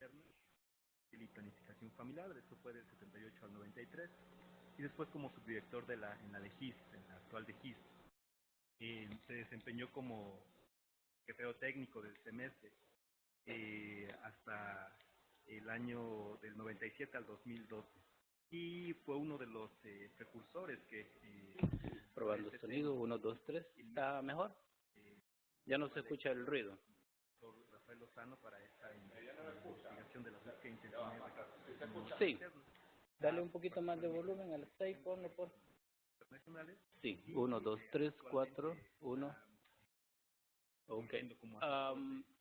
materna y planificación familiar. Eso fue del 78 al 93. Y después como subdirector en la de GIS, en la actual de GIS. Se desempeñó como secretario técnico del semestre hasta el año del 97 al 2012. Y fue uno de los precursores que... Probando el sonido, 1, 2, 3. ¿Está mejor? Ya no se escucha el ruido. Rafael Lozano para esta investigación de la búsqueda intensiva de reclassificación. Sí. Dale un poquito más de volumen al 6, ponlo por... Sí, 1, 2, 3, 4, 1. Ok.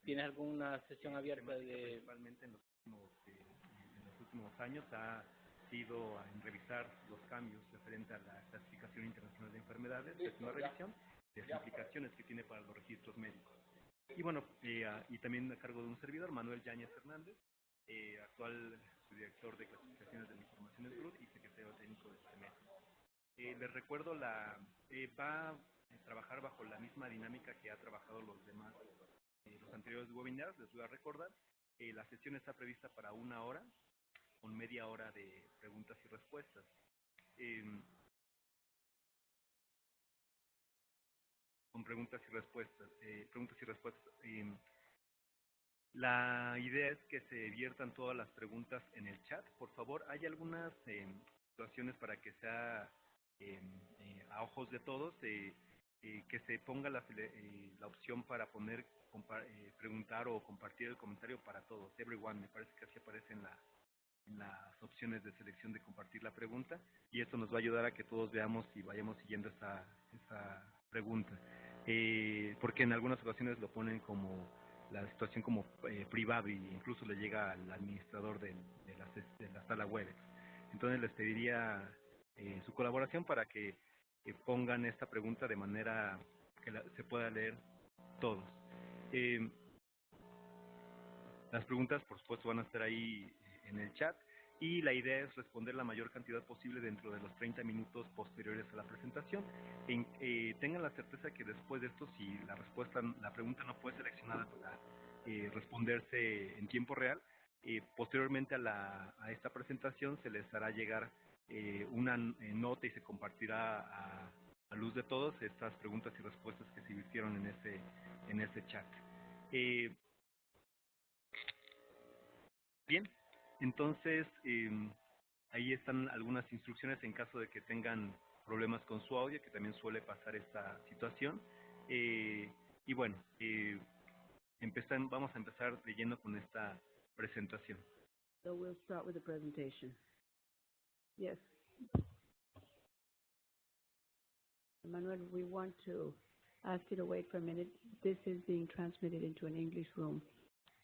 ¿Tienes alguna sesión abierta de...? Principalmente en los últimos años ha sido en revisar los cambios referentes a la clasificación internacional de enfermedades, es una revisión de las implicaciones que tiene para los registros médicos. Y bueno, y también a cargo de un servidor, Manuel Yáñez Hernández, actual subdirector de clasificaciones de la información de salud y secretario técnico del semestre. Les recuerdo, va a trabajar bajo la misma dinámica que ha trabajado los demás, los anteriores webinars. Les voy a recordar, la sesión está prevista para 1 hora, con media hora de preguntas y respuestas. Con preguntas y respuestas. La idea es que se viertan todas las preguntas en el chat. Por favor, hay algunas situaciones para que sea a ojos de todos, que se ponga la opción para poner, preguntar o compartir el comentario para todos. Everyone, me parece que así aparece en las opciones de selección de compartir la pregunta, y esto nos va a ayudar a que todos veamos y vayamos siguiendo esta pregunta. Porque en algunas ocasiones lo ponen como la situación como privado, e incluso le llega al administrador de la sala web. Entonces les pediría su colaboración para que pongan esta pregunta de manera que se pueda leer todos. Las preguntas, por supuesto, van a estar ahí en el chat, y la idea es responder la mayor cantidad posible dentro de los 30 minutos posteriores a la presentación. Tengan la certeza que después de esto, si la pregunta no fue seleccionada para responderse en tiempo real, posteriormente a esta presentación se les hará llegar una nota y se compartirá a luz de todos estas preguntas y respuestas que se hicieron en ese chat. Bien, entonces ahí están algunas instrucciones en caso de que tengan problemas con su audio, que también suele pasar esta situación. Y bueno, vamos a empezar leyendo con esta presentación. So we'll start with the presentation. Yes. Manuel, we want to ask you to wait for a minute. This is being transmitted into an English room,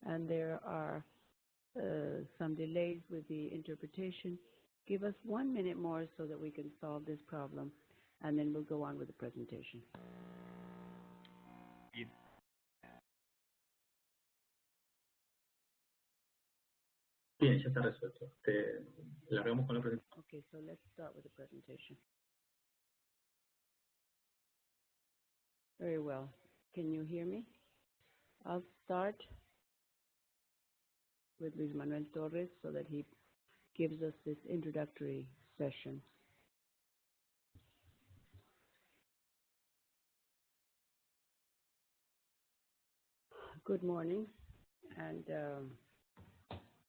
and there are some delays with the interpretation. Give us 1 minute more so that we can solve this problem, and then we'll go on with the presentation. Bien. Bien, ya está resuelto. Largamos con la presentación. Okay, so let's start with the presentation. Very well. Can you hear me? I'll start with Luis Manuel Torres so that he gives us this introductory session. Good morning, and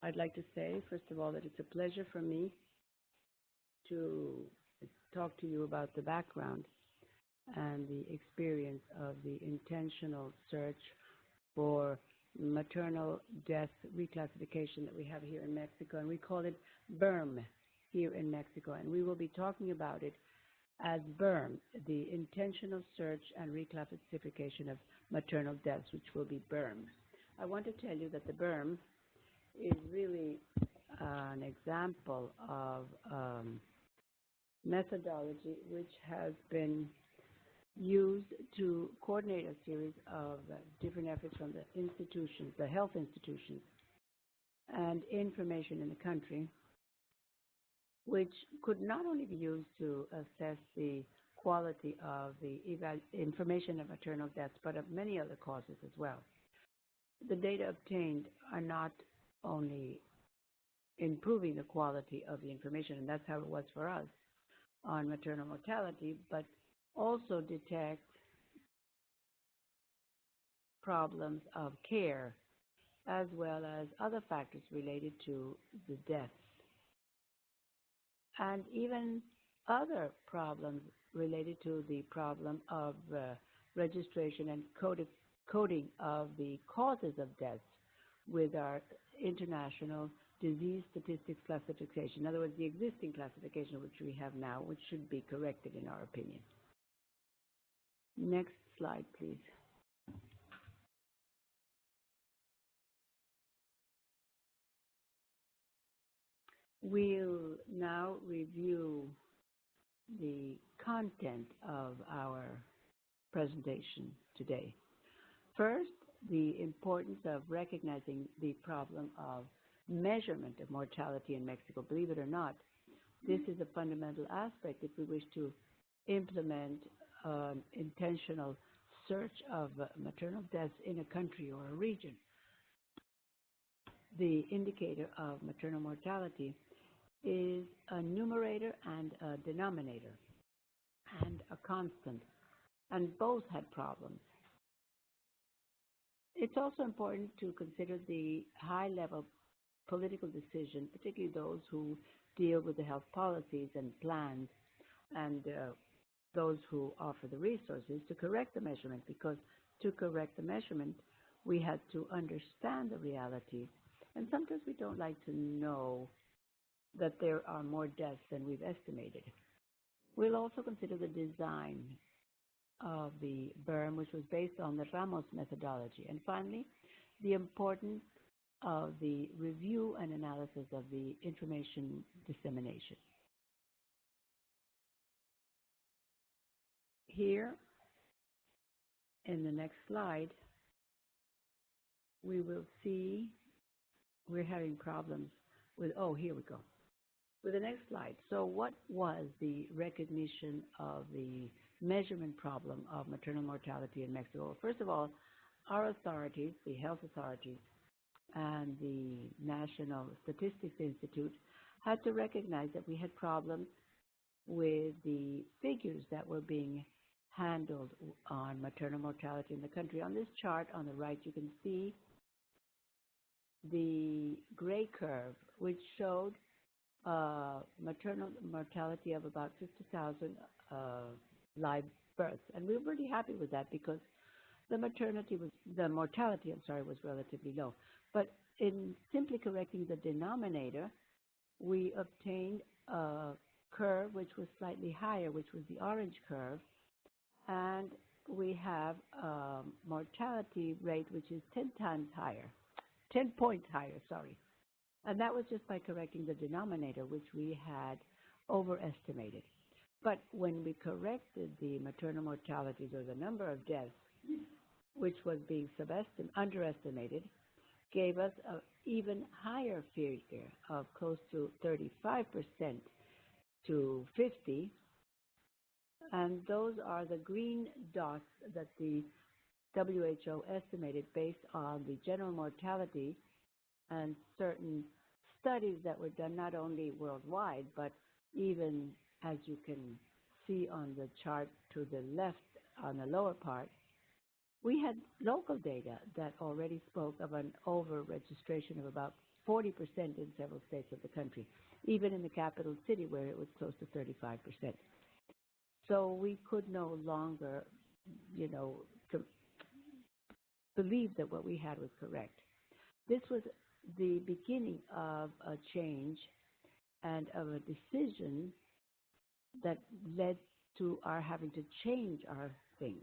I'd like to say, first of all, that it's a pleasure for me to talk to you about the background and the experience of the intentional search for maternal death reclassification that we have here in Mexico, and we call it BIRMM here in Mexico, and we will be talking about it as BIRMM, the intentional search and reclassification of maternal deaths, which will be BIRMM. I want to tell you that the BIRMM is really an example of methodology which has been used to coordinate a series of different efforts from the institutions, the health institutions, and information in the country, which could not only be used to assess the quality of the information of maternal deaths, but of many other causes as well. The data obtained are not only improving the quality of the information, and that's how it was for us on maternal mortality, but also detect problems of care as well as other factors related to the deaths, and even other problems related to the problem of registration and coding of the causes of deaths with our international disease statistics classification. In other words, the existing classification which we have now, which should be corrected in our opinion. Next slide, please. We'll now review the content of our presentation today. First, the importance of recognizing the problem of measurement of mortality in Mexico. Believe it or not, this is a fundamental aspect if we wish to implement intentional search of maternal deaths in a country or a region. The indicator of maternal mortality is a numerator and a denominator and a constant, and both had problems. It's also important to consider the high-level political decision, particularly those who deal with the health policies and plans, and those who offer the resources to correct the measurement, because to correct the measurement, we had to understand the reality. And sometimes we don't like to know that there are more deaths than we've estimated. We'll also consider the design of the BIRMM, which was based on the Ramos methodology. And finally, the importance of the review and analysis of the information dissemination. Here, in the next slide, we will see we're having problems with, here we go. With the next slide. So what was the recognition of the measurement problem of maternal mortality in Mexico? Well, first of all, our authorities, the health authorities, and the National Statistics Institute had to recognize that we had problems with the figures that were being handled on maternal mortality in the country. On this chart on the right, you can see the gray curve, which showed maternal mortality of about 50,000 live births. And we were pretty happy with that because the mortality was relatively low. But in simply correcting the denominator, we obtained a curve which was slightly higher, which was the orange curve, and we have a mortality rate which is 10 points higher, sorry. And that was just by correcting the denominator, which we had overestimated. But when we corrected the maternal mortalities, or the number of deaths, which was being underestimated, gave us an even higher figure of close to 35% to 50%. And those are the green dots that the WHO estimated based on the general mortality and certain studies that were done not only worldwide, but even, as you can see on the chart to the left on the lower part, we had local data that already spoke of an over-registration of about 40% in several states of the country, even in the capital city where it was close to 35%. So we could no longer, believe that what we had was correct. This was the beginning of a change and of a decision that led to our having to change our things.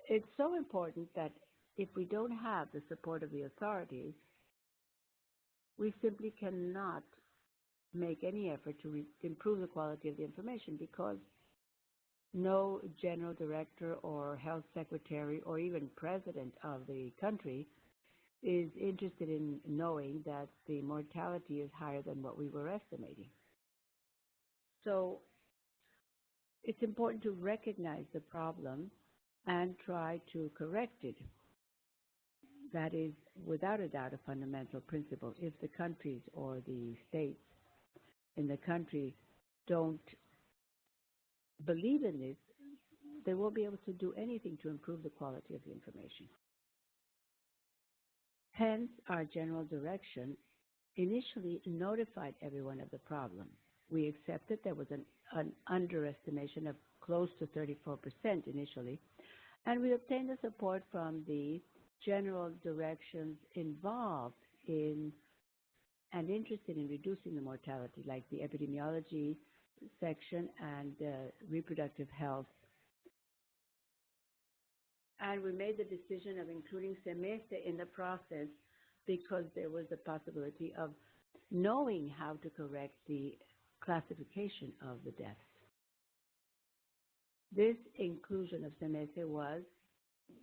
It's so important that if we don't have the support of the authorities, we simply cannot make any effort to improve the quality of the information, because no general director or health secretary or even president of the country is interested in knowing that the mortality is higher than what we were estimating. So it's important to recognize the problem and try to correct it. that is, without a doubt, a fundamental principle. If the countries or the states in the country don't believe in this, they won't be able to do anything to improve the quality of the information. Hence, our general direction initially notified everyone of the problem. We accepted there was an underestimation of close to 34% initially, and we obtained the support from the general directions involved in and interested in reducing the mortality, like the epidemiology section and reproductive health. And we made the decision of including Semeste in the process because there was the possibility of knowing how to correct the classification of the deaths. This inclusion of Semeste was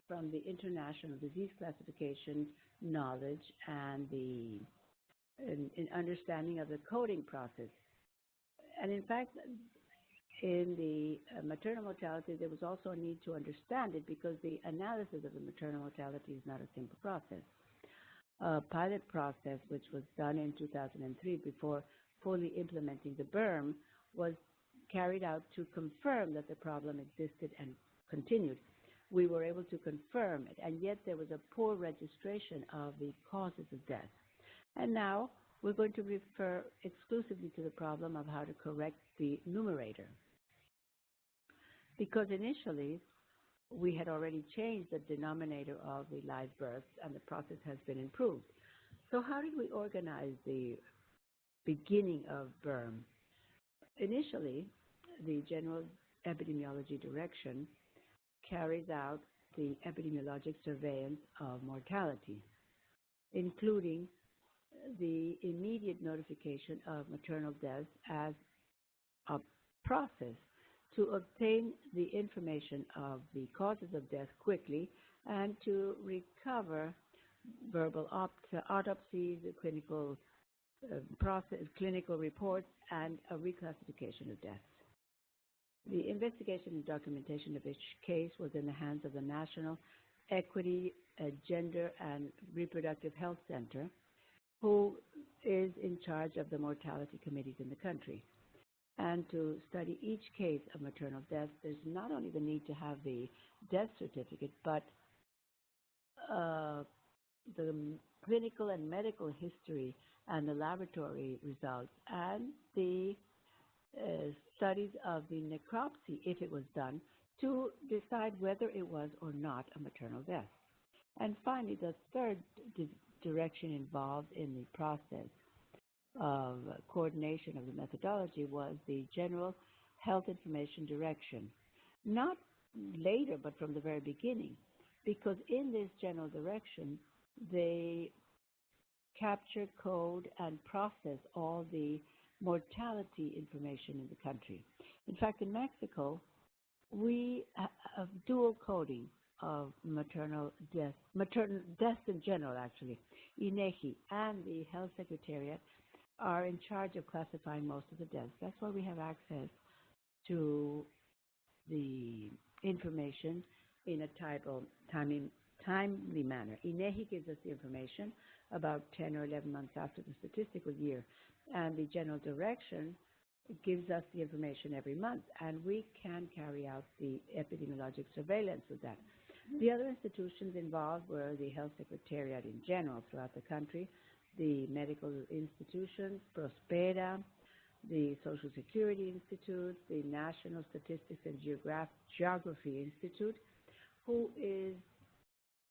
from the International Disease Classification knowledge and the understanding of the coding process. And in fact, in the maternal mortality, there was also a need to understand it because the analysis of the maternal mortality is not a simple process. A pilot process, which was done in 2003 before fully implementing the BIRMM, was carried out to confirm that the problem existed and continued. We were able to confirm it, and yet there was a poor registration of the causes of death. And now we're going to refer exclusively to the problem of how to correct the numerator. Because initially, we had already changed the denominator of the live births, and the process has been improved. So how did we organize the beginning of BIRMM? Initially, the General Epidemiology Direction carries out the epidemiologic surveillance of mortality, including the immediate notification of maternal deaths as a process to obtain the information of the causes of death quickly and to recover verbal autopsies, clinical clinical reports, and a reclassification of deaths. The investigation and documentation of each case was in the hands of the National Equity, Gender, and Reproductive Health Center, who is in charge of the mortality committees in the country. And to study each case of maternal death, there's not only the need to have the death certificate, but the clinical and medical history and the laboratory results and the studies of the necropsy, if it was done, to decide whether it was or not a maternal death. And finally, the third direction involved in the process of coordination of the methodology was the General Health Information Direction. Not later, but from the very beginning, because in this general direction, they capture, code, and process all the mortality information in the country. In fact, in Mexico, we have dual coding of maternal deaths in general, actually. INEGI and the Health Secretariat are in charge of classifying most of the deaths. That's why we have access to the information in a timely manner. INEGI gives us the information about 10 or 11 months after the statistical year, and the general direction gives us the information every month, and we can carry out the epidemiologic surveillance with that. The other institutions involved were the Health Secretariat in general throughout the country, the medical institutions, Prospera, the Social Security Institute, the National Statistics and Geography Institute, who is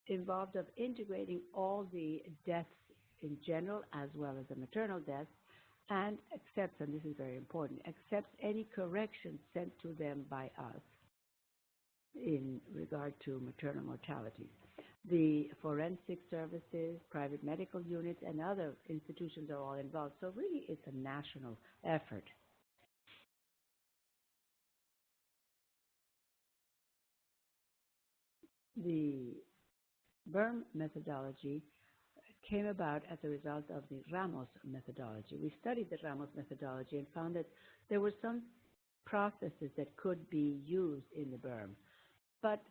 involved of integrating all the deaths in general as well as the maternal deaths, and accepts, and this is very important, accepts any corrections sent to them by us in regard to maternal mortality. The forensic services, private medical units, and other institutions are all involved. So really, it's a national effort. The BIRMM methodology came about as a result of the Ramos methodology. We studied the Ramos methodology and found that there were some processes that could be used in the BIRMM. But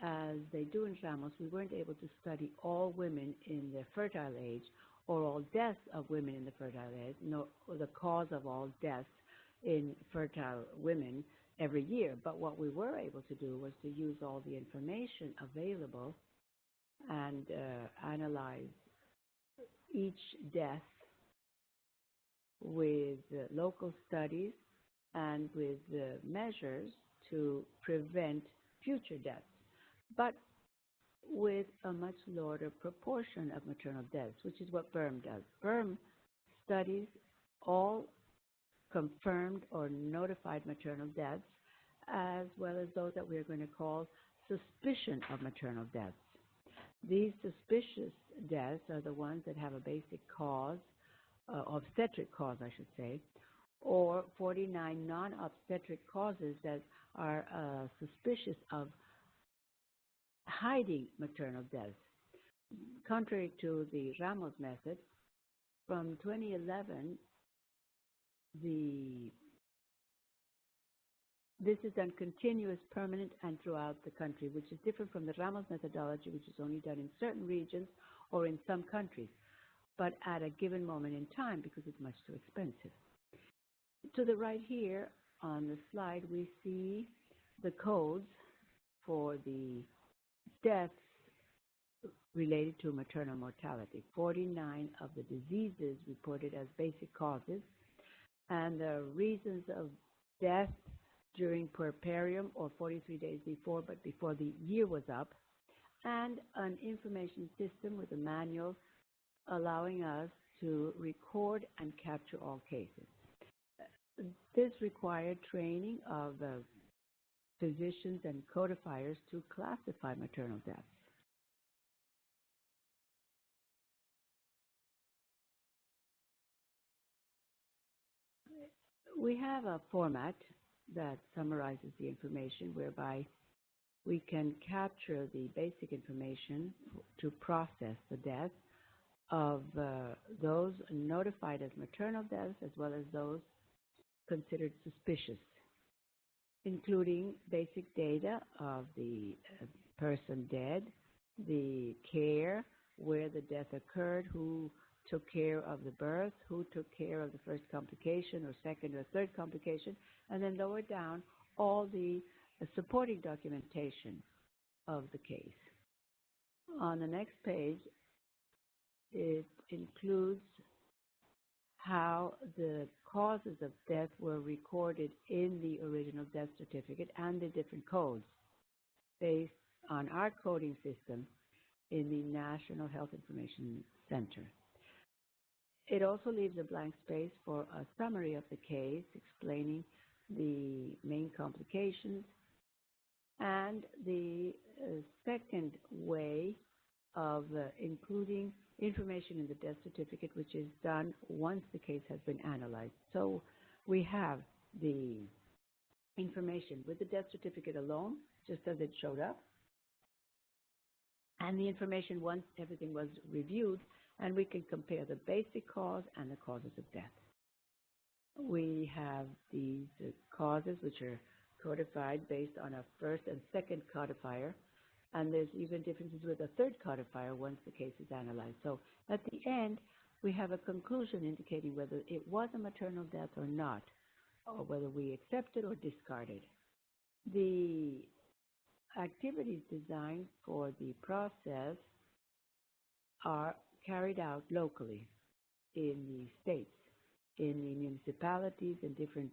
as they do in Ramos, we weren't able to study all women in their fertile age or all deaths of women in the fertile age, nor the cause of all deaths in fertile women every year. But what we were able to do was to use all the information available and analyze each death with local studies and with measures to prevent future deaths, but with a much lower proportion of maternal deaths, which is what BIRMM does. BIRMM studies all confirmed or notified maternal deaths, as well as those that we are going to call suspicion of maternal deaths. These suspicious deaths are the ones that have a basic cause, obstetric cause, I should say, or 49 non-obstetric causes that are suspicious of hiding maternal deaths. Contrary to the Ramos method, from 2011, this is done continuous, permanent, and throughout the country, which is different from the Ramos methodology, which is only done in certain regions or in some countries, but at a given moment in time because it's much too expensive. To the right here on the slide, we see the codes for the deaths related to maternal mortality. 49 of the diseases reported as basic causes, and the reasons of death during puerperium or 43 days before, but before the year was up, and an information system with a manual allowing us to record and capture all cases. This required training of physicians and codifiers to classify maternal deaths. We have a format that summarizes the information whereby we can capture the basic information to process the death of those notified as maternal deaths as well as those considered suspicious, including basic data of the person dead, the care, where the death occurred, who took care of the birth, who took care of the first complication or second or third complication, and then lower down all the supporting documentation of the case. On the next page, it includes how the causes of death were recorded in the original death certificate and the different codes based on our coding system in the National Health Information Center. It also leaves a blank space for a summary of the case explaining the main complications and the second way of including information in the death certificate, which is done once the case has been analyzed. So we have the information with the death certificate alone, just as it showed up, and the information once everything was reviewed, and we can compare the basic cause and the causes of death. We have these causes which are codified based on a first and second codifier, and there's even differences with a third codifier once the case is analyzed. So at the end, we have a conclusion indicating whether it was a maternal death or not, or whether we accepted or discarded. The activities designed for the process are carried out locally in the states, in the municipalities and different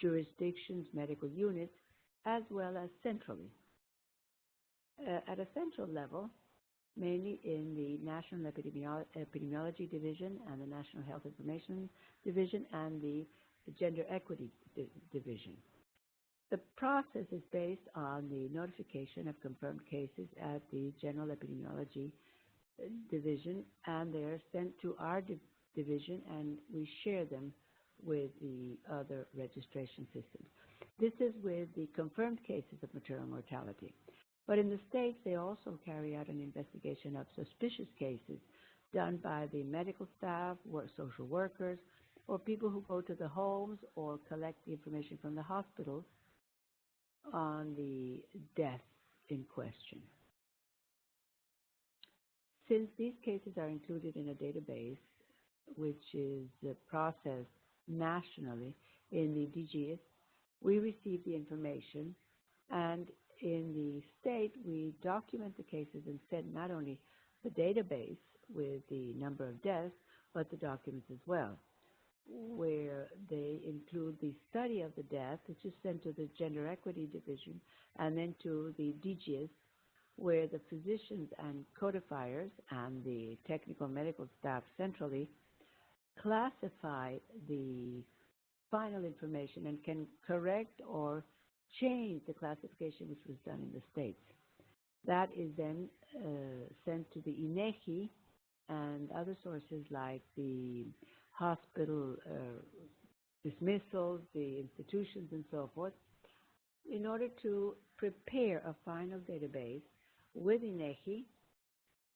jurisdictions, medical units, as well as centrally. At a central level, mainly in the National Epidemiology Division and the National Health Information Division and the Gender Equity Division. The process is based on the notification of confirmed cases at the General Epidemiology Division, and they are sent to our division, and we share them with the other registration systems. This is with the confirmed cases of maternal mortality. But in the States, they also carry out an investigation of suspicious cases done by the medical staff, social workers, or people who go to the homes or collect the information from the hospitals on the deaths in question. Since these cases are included in a database, which is processed nationally in the DGS, we receive the information, and in the state, we document the cases and send not only the database with the number of deaths, but the documents as well, where they include the study of the death, which is sent to the Gender Equity Division, and then to the DGS, where the physicians and codifiers and the technical medical staff centrally classify the final information and can correct or change the classification which was done in the states. That is then sent to the INEGI and other sources like the hospital dismissals, the institutions, and so forth, in order to prepare a final database with INEGI,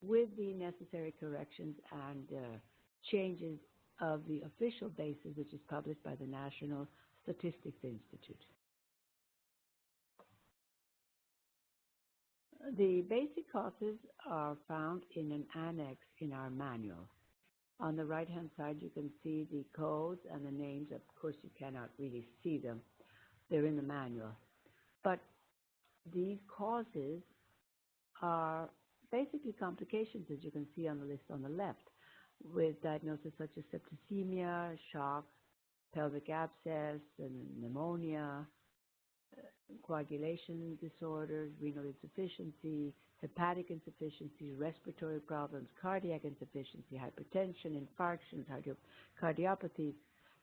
with the necessary corrections and changes of the official basis, which is published by the National Statistics Institute. The basic causes are found in an annex in our manual. On the right-hand side, you can see the codes and the names. Of course, you cannot really see them. They're in the manual. But these causes are basically complications, as you can see on the list on the left, with diagnoses such as septicemia, shock, pelvic abscess, and pneumonia, coagulation disorders, renal insufficiency, hepatic insufficiency, respiratory problems, cardiac insufficiency, hypertension, infarctions, cardiopathies,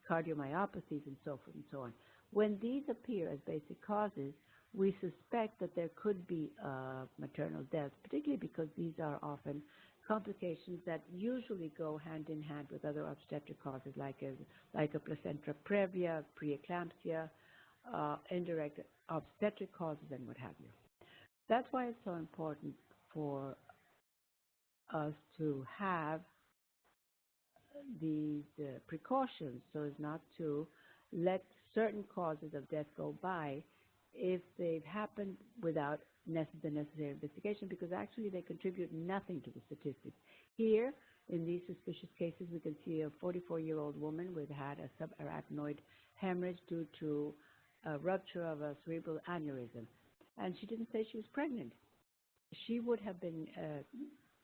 cardiomyopathies, and so forth and so on. When these appear as basic causes, we suspect that there could be maternal death, particularly because these are often complications that usually go hand in hand with other obstetric causes like a placenta previa, preeclampsia, indirect obstetric causes, and what have you. That's why it's so important for us to have these precautions so as not to let certain causes of death go by if they've happened without the necessary investigation, because actually they contribute nothing to the statistics. Here, in these suspicious cases, we can see a 44-year-old woman who had a subarachnoid hemorrhage due to a rupture of a cerebral aneurysm, and she didn't say she was pregnant. She would have been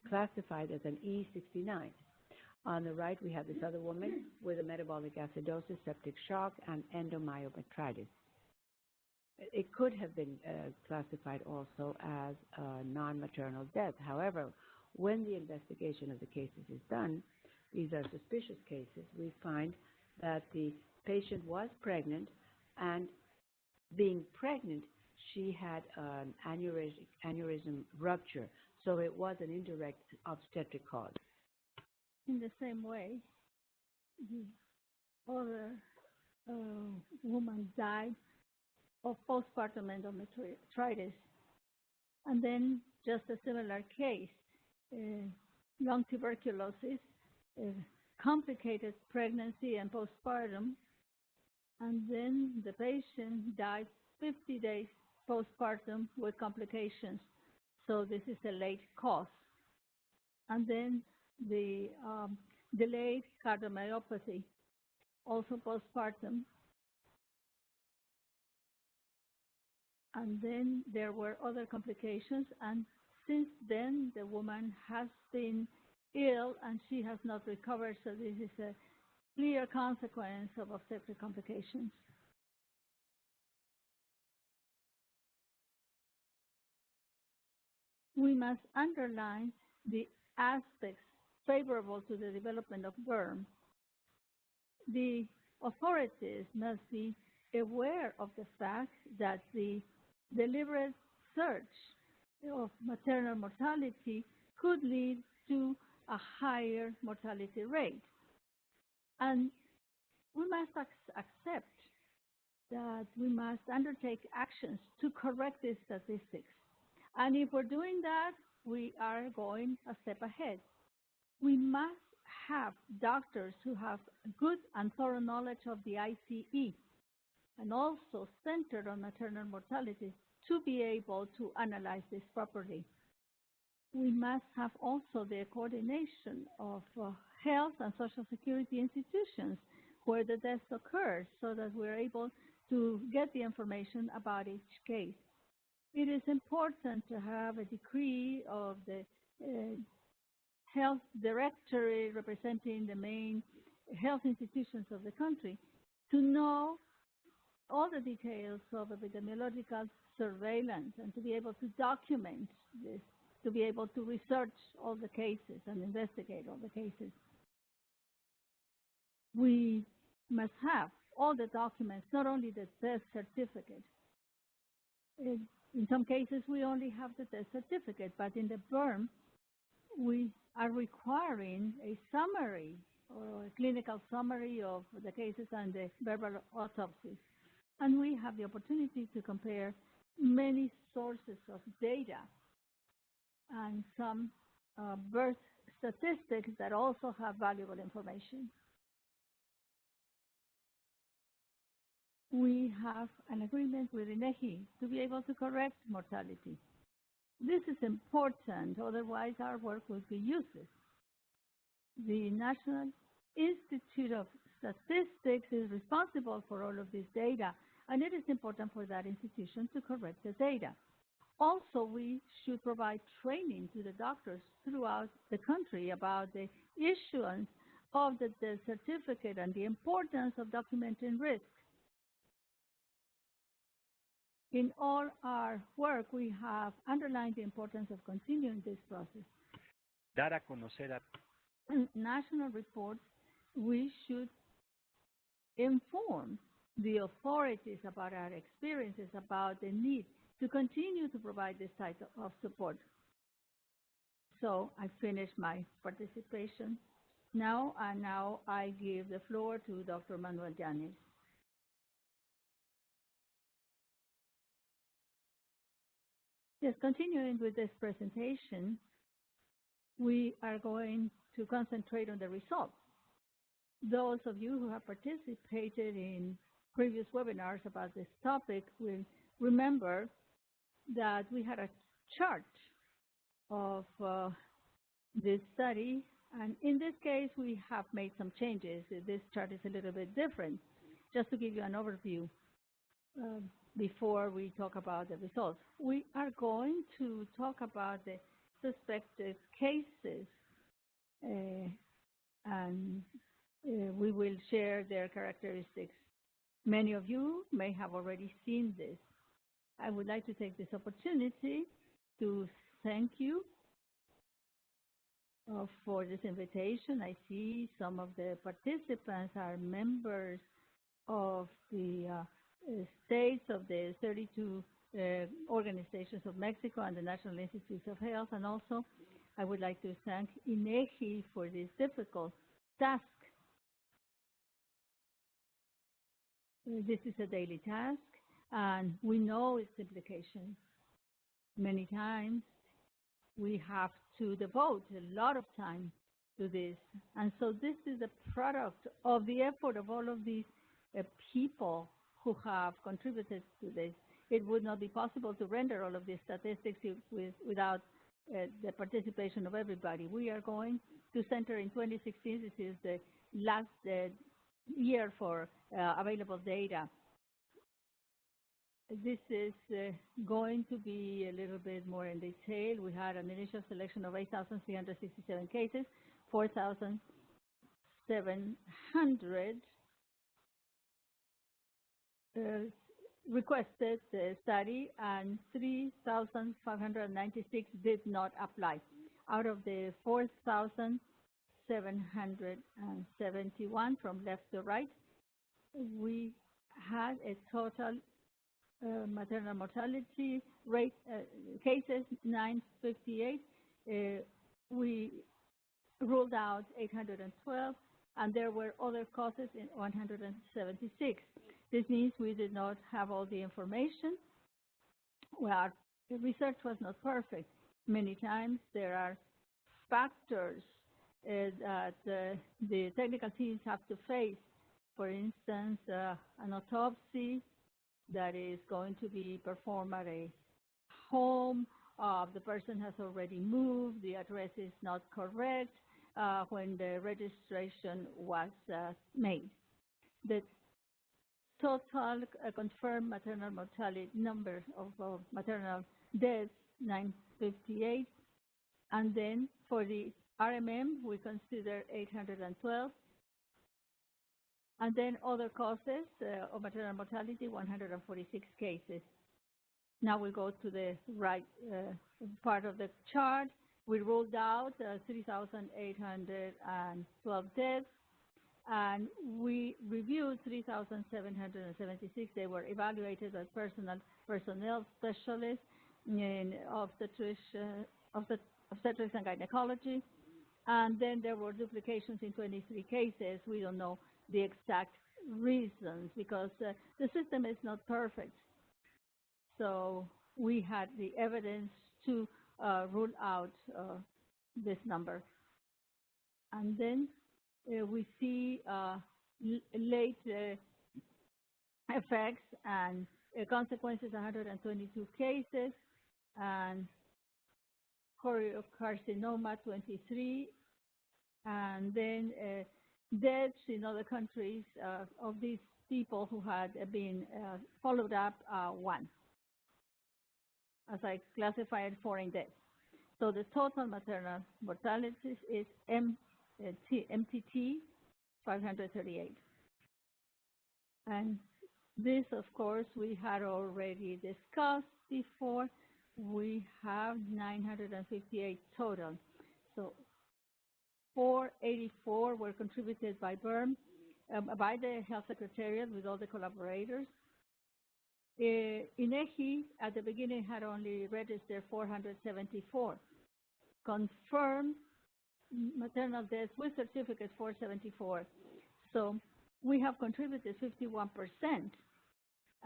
classified as an E69. On the right, we have this other woman with a metabolic acidosis, septic shock, and endomyometritis. It could have been classified also as a non-maternal death. However, when the investigation of the cases is done, these are suspicious cases, we find that the patient was pregnant, and being pregnant, she had an aneurysm rupture, so it was an indirect obstetric cause. In the same way, the other woman died of postpartum endometritis. And then just a similar case, lung tuberculosis, complicated pregnancy and postpartum, and then the patient died 50 days postpartum with complications. So this is a late cause. And then the delayed cardiomyopathy, also postpartum. And then there were other complications, and since then the woman has been ill and she has not recovered, so this is a clear consequence of obstetric complications. We must underline the aspects favorable to the development of BIRMM. The authorities must be aware of the fact that the deliberate search of maternal mortality could lead to a higher mortality rate. And we must accept that we must undertake actions to correct these statistics. And if we're doing that, we are going a step ahead. We must have doctors who have good and thorough knowledge of the ICE and also centered on maternal mortality to be able to analyze this properly. We must have also the coordination of health and social security institutions where the death occurs so that we're able to get the information about each case. It is important to have a decree of the health directory representing the main health institutions of the country to know all the details of epidemiological surveillance and to be able to document this, to be able to research all the cases and investigate all the cases. We must have all the documents, not only the death certificate. In some cases, we only have the death certificate, but in the BIRMM, we are requiring a summary or a clinical summary of the cases and the verbal autopsies. And we have the opportunity to compare many sources of data and some birth statistics that also have valuable information. We have an agreement with INEGI to be able to correct mortality. This is important, otherwise our work would be useless. The National Institute of Statistics is responsible for all of this data, and it is important for that institution to correct the data. Also, we should provide training to the doctors throughout the country about the issuance of the death certificate and the importance of documenting risk. In all our work, we have underlined the importance of continuing this process. Dar a conocer a national reports, we should inform the authorities about our experiences, about the need to continue to provide this type of support. So I finished my participation now, and now I give the floor to Dr. Manuel Yanes. Yes, continuing with this presentation, we are going to concentrate on the results. Those of you who have participated in previous webinars about this topic will remember that we had a chart of this study, and in this case we have made some changes. This chart is a little bit different. Just to give you an overview before we talk about the results. We are going to talk about the suspected cases and we will share their characteristics. Many of you may have already seen this. I would like to take this opportunity to thank you for this invitation. I see some of the participants are members of the states of the 32 organizations of Mexico and the National Institutes of Health, and also I would like to thank INEGI for this difficult task. This is a daily task, and we know its implications. Many times we have to devote a lot of time to this, and so this is a product of the effort of all of these people who have contributed to this. It would not be possible to render all of these statistics without the participation of everybody. We are going to center in 2016. This is the last year for available data. This is going to be a little bit more in detail. We had an initial selection of 8,367 cases, 4,700 requested the study, and 3,596 did not apply. Out of the 4,771 from left to right, we had a total maternal mortality rate cases 958. We ruled out 812, and there were other causes in 176. This means we did not have all the information. Well, our research was not perfect. Many times there are factors that the technical teams have to face. For instance, an autopsy that is going to be performed at a home. The person has already moved, the address is not correct when the registration was made. The total confirmed maternal mortality number of maternal deaths, 958. And then for the RMM, we consider 812. And then other causes of maternal mortality, 146 cases. Now we go to the right part of the chart. We ruled out 3,812 deaths, and we reviewed 3,776. They were evaluated by personnel specialists in obstetrics and gynecology. And then there were duplications in 23 cases. We don't know the exact reasons because the system is not perfect. So we had the evidence to rule out this number. And then we see late effects and consequences, 122 cases, and Choriocarcinoma, 23, and then deaths in other countries of these people who had been followed up, 1, as I classified foreign deaths. So the total maternal mortality is MTT 538. And this, of course, we had already discussed before. We have 958 total. So 484 were contributed by BIRMM, by the Health Secretariat with all the collaborators. INEGI at the beginning had only registered 474. Confirmed maternal deaths with certificates 474. So we have contributed 51%.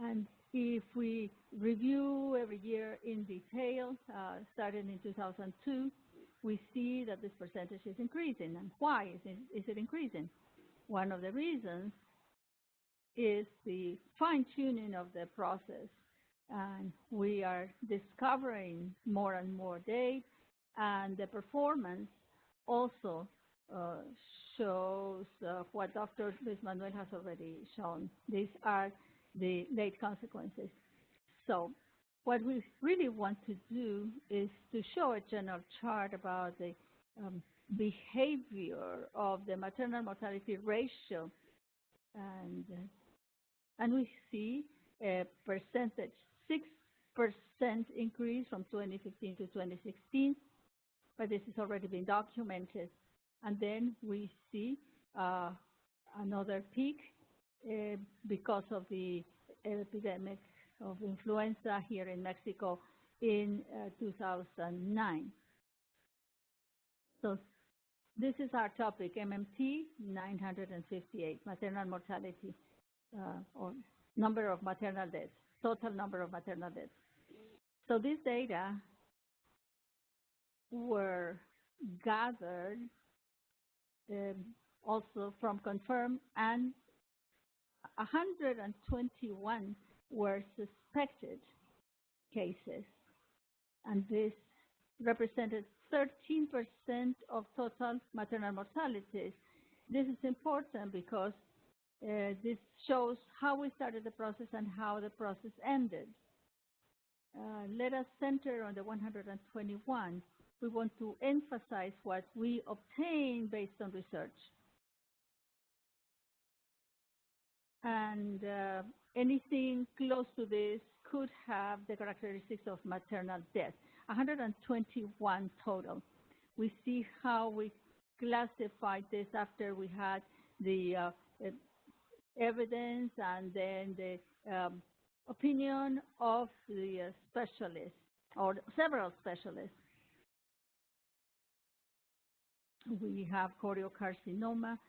And if we review every year in detail, starting in 2002, we see that this percentage is increasing. And why is it increasing? One of the reasons is the fine-tuning of the process. And we are discovering more and more data, and the performance also shows what Dr. Luis Manuel has already shown. These are the late consequences. So what we really want to do is to show a general chart about the behavior of the maternal mortality ratio. And we see a percentage, 6% increase from 2015 to 2016, but this has already been documented. And then we see another peak because of the epidemic of influenza here in Mexico in 2009. So this is our topic, MMT 958, maternal mortality, or number of maternal deaths, total number of maternal deaths. So these data were gathered also from confirmed, and 121 were suspected cases, and this represented 13% of total maternal mortalities. This is important because this shows how we started the process and how the process ended. Let us center on the 121. We want to emphasize what we obtained based on research. And anything close to this could have the characteristics of maternal death. 121 total. We see how we classified this after we had the evidence and then the opinion of the specialists, or several specialists. We have choriocarcinoma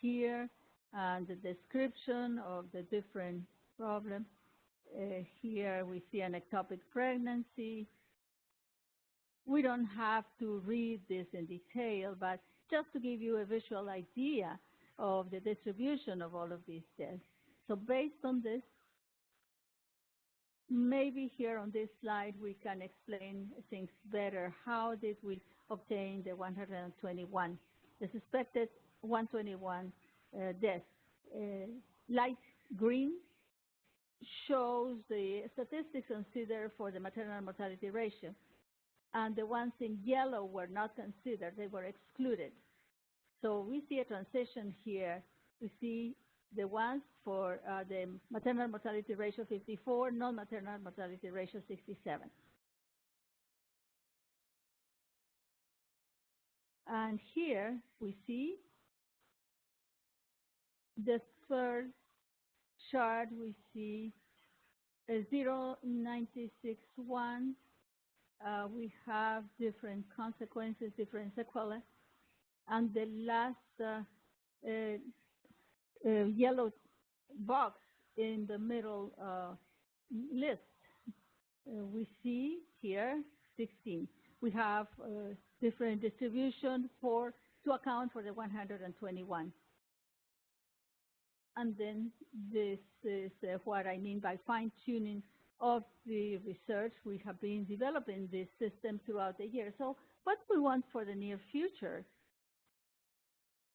here, and the description of the different problems. Here we see an ectopic pregnancy. We don't have to read this in detail, but just to give you a visual idea of the distribution of all of these deaths. So based on this, maybe here on this slide we can explain things better. How did we obtain the 121, the suspected 121 deaths? Light green shows the statistics considered for the maternal mortality ratio, and the ones in yellow were not considered, they were excluded. So we see a transition here. We see the ones for the maternal mortality ratio 54, non-maternal mortality ratio 67. And here we see the third chart. We see a 0.961. We have different consequences, different sequelae. And the last yellow box in the middle list, we see here 16. We have different distribution to account for the 121. And then this is what I mean by fine-tuning of the research. We have been developing this system throughout the year. So what we want for the near future,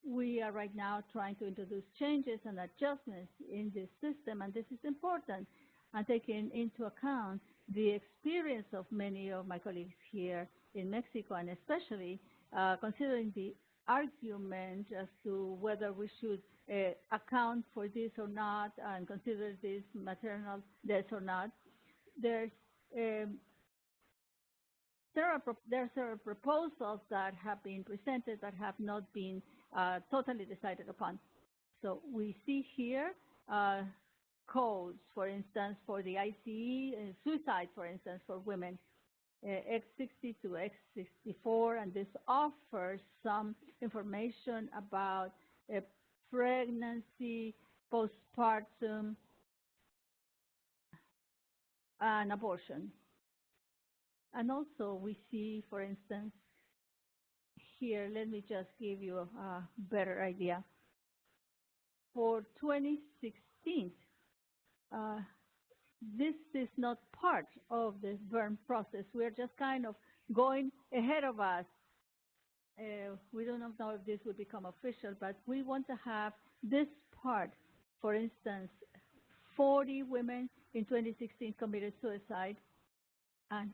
we are right now trying to introduce changes and adjustments in this system, and this is important, and taking into account the experience of many of my colleagues here in Mexico, and especially considering the argument as to whether we should account for this or not and consider this maternal death or not. There are several proposals that have been presented that have not been totally decided upon. So we see here codes, for instance, for the ICE, suicide, for instance, for women, X60 to X64, and this offers some information about pregnancy, postpartum, and abortion. And also we see, for instance, here, let me just give you a better idea. For 2016, this is not part of the BIRMM process. We're just kind of going ahead of us. We don't know if this will become official, but we want to have this part. For instance, 40 women in 2016 committed suicide, and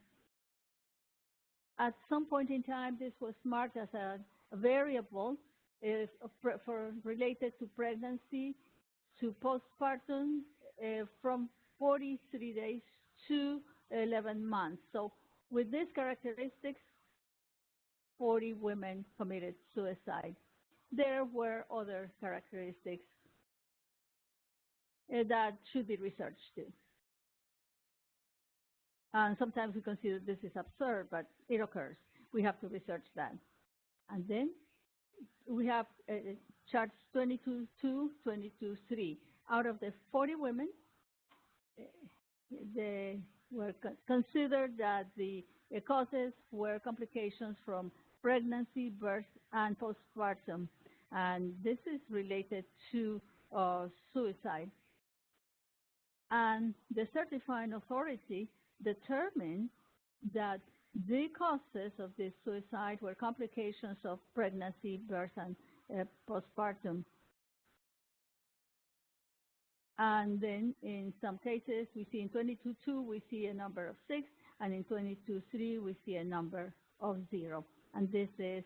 at some point in time, this was marked as a variable related to pregnancy, to postpartum, from 43 days to 11 months. So with these characteristics, 40 women committed suicide. There were other characteristics that should be researched too. And sometimes we consider this is absurd, but it occurs. We have to research that. And then we have charts 22.2, 22.3. Out of the 40 women, they were considered that the causes were complications from pregnancy, birth, and postpartum. And this is related to suicide. And the certifying authority determined that the causes of this suicide were complications of pregnancy, birth, and postpartum. And then in some cases, we see in 22.2, we see a number of 6, and in 22.3, we see a number of 0. And this is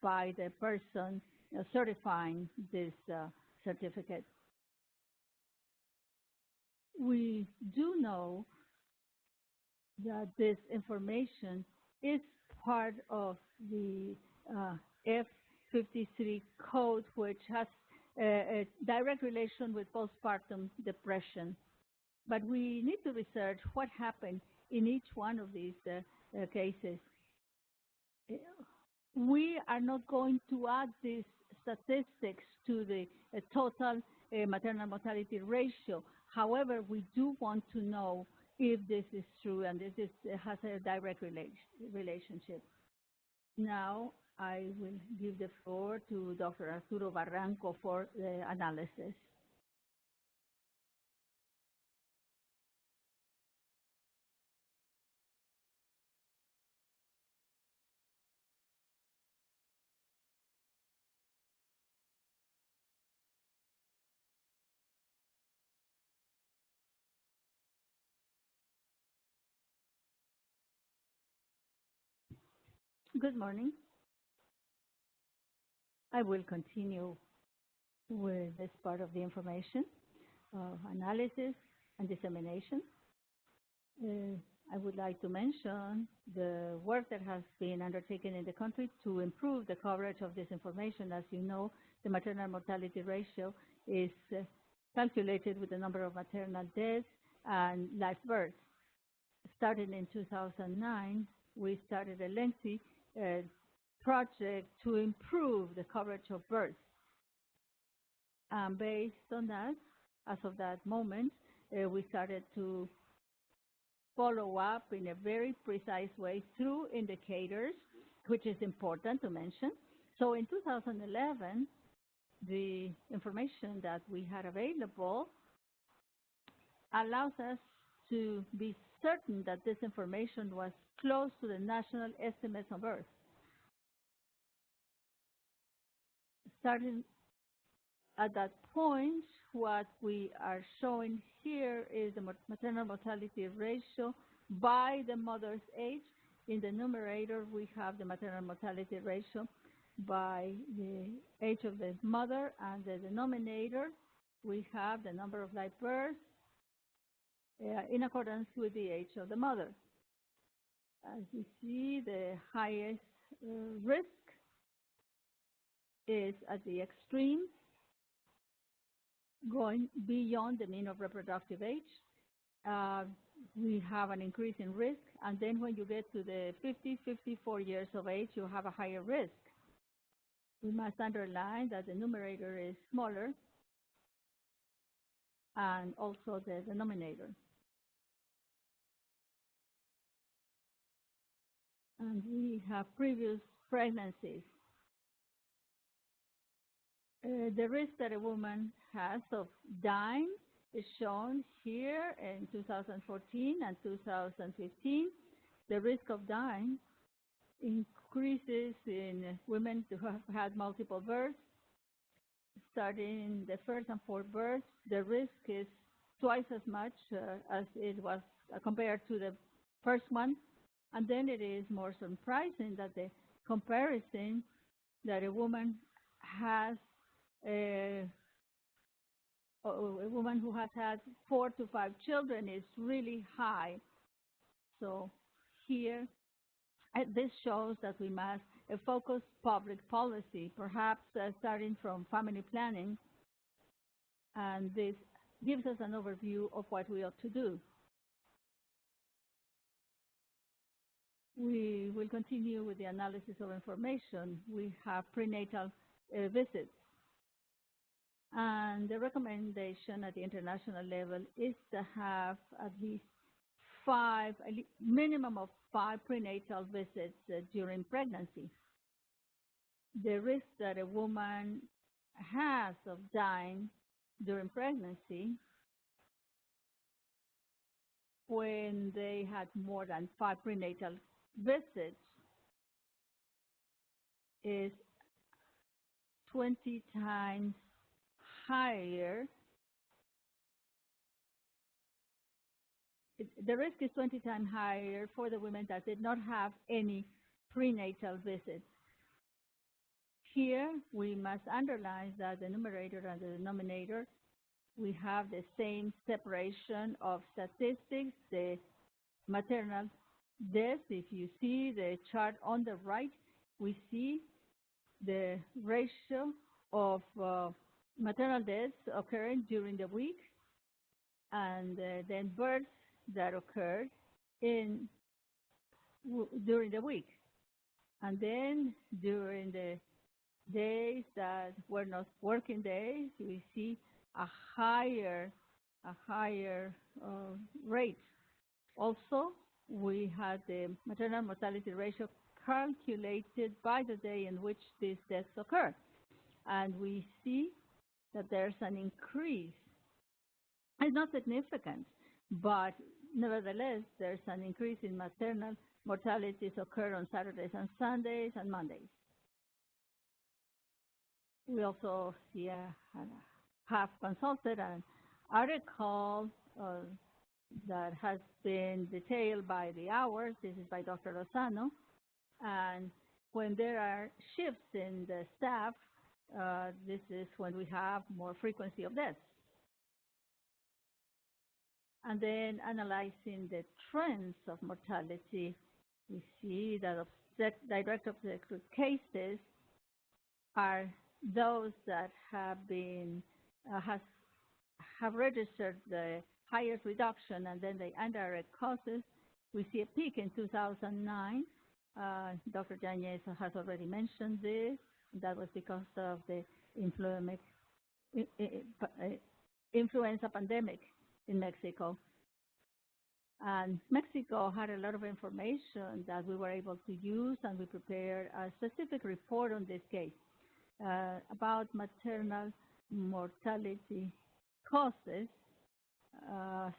by the person certifying this certificate. We do know that this information is part of the F53 code, which has a direct relation with postpartum depression. But we need to research what happened in each one of these cases. We are not going to add these statistics to the total maternal mortality ratio. However, we do want to know if this is true and this has a direct relationship. Now, I will give the floor to Dr. Arturo Barranco for the analysis. Good morning. I will continue with this part of the information, analysis and dissemination. I would like to mention the work that has been undertaken in the country to improve the coverage of this information. As you know, the maternal mortality ratio is calculated with the number of maternal deaths and live births. Starting in 2009, we started a lengthy project to improve the coverage of births. Based on that, as of that moment, we started to follow up in a very precise way through indicators, which is important to mention. So in 2011, the information that we had available allows us to be certain that this information was close to the national estimates on birth. Starting at that point, what we are showing here is the maternal mortality ratio by the mother's age. In the numerator, we have the maternal mortality ratio by the age of the mother, and the denominator, we have the number of live births in accordance with the age of the mother. As you see, the highest risk is at the extreme, going beyond the mean of reproductive age. We have an increase in risk, and then when you get to the 50, 54 years of age, you have a higher risk. We must underline that the numerator is smaller, and also the denominator. And we have previous pregnancies. The risk that a woman has of dying is shown here in 2014 and 2015. The risk of dying increases in women who have had multiple births. Starting the first and fourth births, the risk is twice as much as it was compared to the first one. And then it is more surprising that the comparison that a woman has a woman who has had 4 to 5 children is really high. So here, this shows that we must focus public policy, perhaps starting from family planning, and this gives us an overview of what we ought to do. We will continue with the analysis of information. We have prenatal visits. And the recommendation at the international level is to have at least a minimum of 5 prenatal visits during pregnancy. The risk that a woman has of dying during pregnancy when they had more than 5 prenatal visits is 20 times higher. The risk is 20 times higher for the women that did not have any prenatal visits. Here, we must underline that the numerator and the denominator, we have the same separation of statistics. The maternal deaths, if you see the chart on the right, we see the ratio of maternal deaths occurring during the week, and then births that occurred during the week. And then during the days that were not working days, we see a higher rate. Also, we had the maternal mortality ratio calculated by the day in which these deaths occur. And we see that there's an increase. It's not significant, but nevertheless, there's an increase in maternal mortalities occur on Saturdays and Sundays and Mondays. We also have consulted an article that has been detailed by the hours. This is by Dr. Lozano, and when there are shifts in the staff, this is when we have more frequency of deaths. And then analyzing the trends of mortality, we see that direct obstetric cases are those that have been have registered the highest reduction, and then the indirect causes. We see a peak in 2009. Dr. Yanez has already mentioned this. That was because of the influenza pandemic in Mexico. And Mexico had a lot of information that we were able to use, and we prepared a specific report on this case about maternal mortality causes.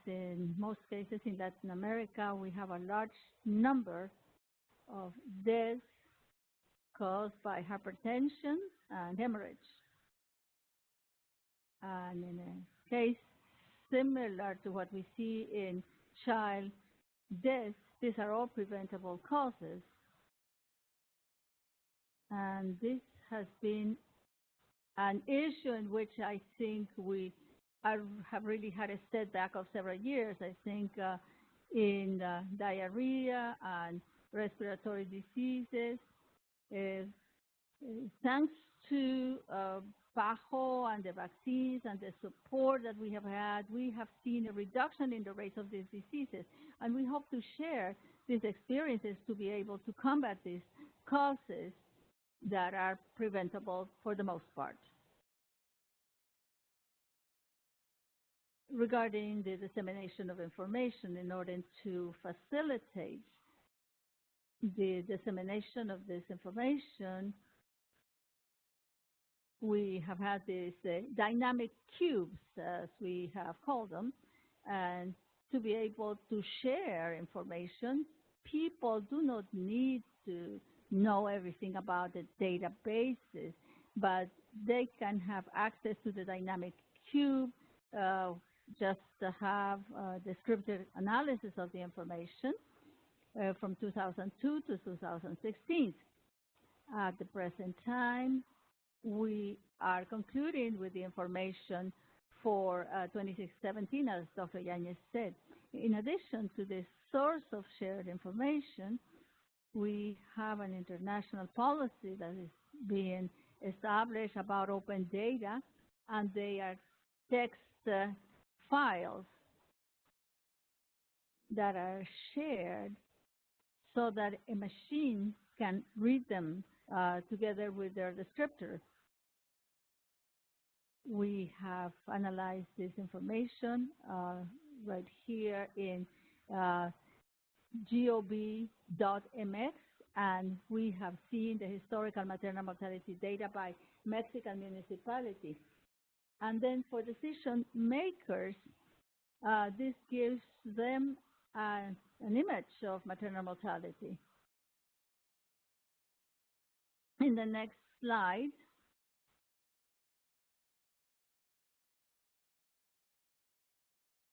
In most cases in Latin America, we have a large number of deaths caused by hypertension and hemorrhage. And in a case similar to what we see in child death, these are all preventable causes. And this has been an issue in which I think we have really had a setback of several years. I think in diarrhea and respiratory diseases, thanks to PAHO and the vaccines and the support that we have had, we have seen a reduction in the rates of these diseases. And we hope to share these experiences to be able to combat these causes that are preventable for the most part. Regarding the dissemination of information, in order to facilitate the dissemination of this information, we have had these dynamic cubes, as we have called them, and to be able to share information, people do not need to know everything about the databases, but they can have access to the dynamic cube, just to have descriptive analysis of the information from 2002 to 2016. At the present time, we are concluding with the information for 2617, as Dr. Yanez said. In addition to this source of shared information, we have an international policy that is being established about open data, and they are text files that are shared so that a machine can read them together with their descriptor. We have analyzed this information right here in gov.mx, and we have seen the historical maternal mortality data by Mexican municipality. And then for decision makers, this gives them an image of maternal mortality. In the next slide,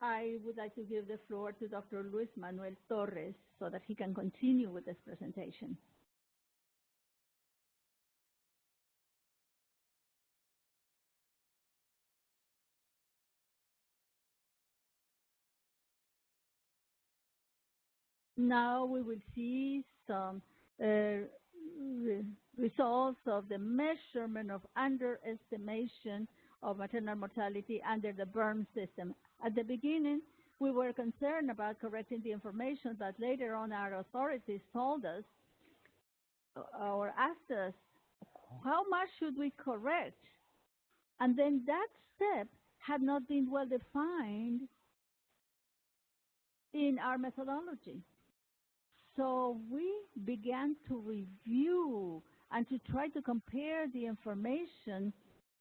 I would like to give the floor to Dr. Luis Manuel Torres so that he can continue with this presentation. Now we will see some results of the measurement of underestimation of maternal mortality under the BIRMM system. At the beginning, we were concerned about correcting the information, but later on our authorities told us or asked us, how much should we correct? And then that step had not been well defined in our methodology. So we began to review and to try to compare the information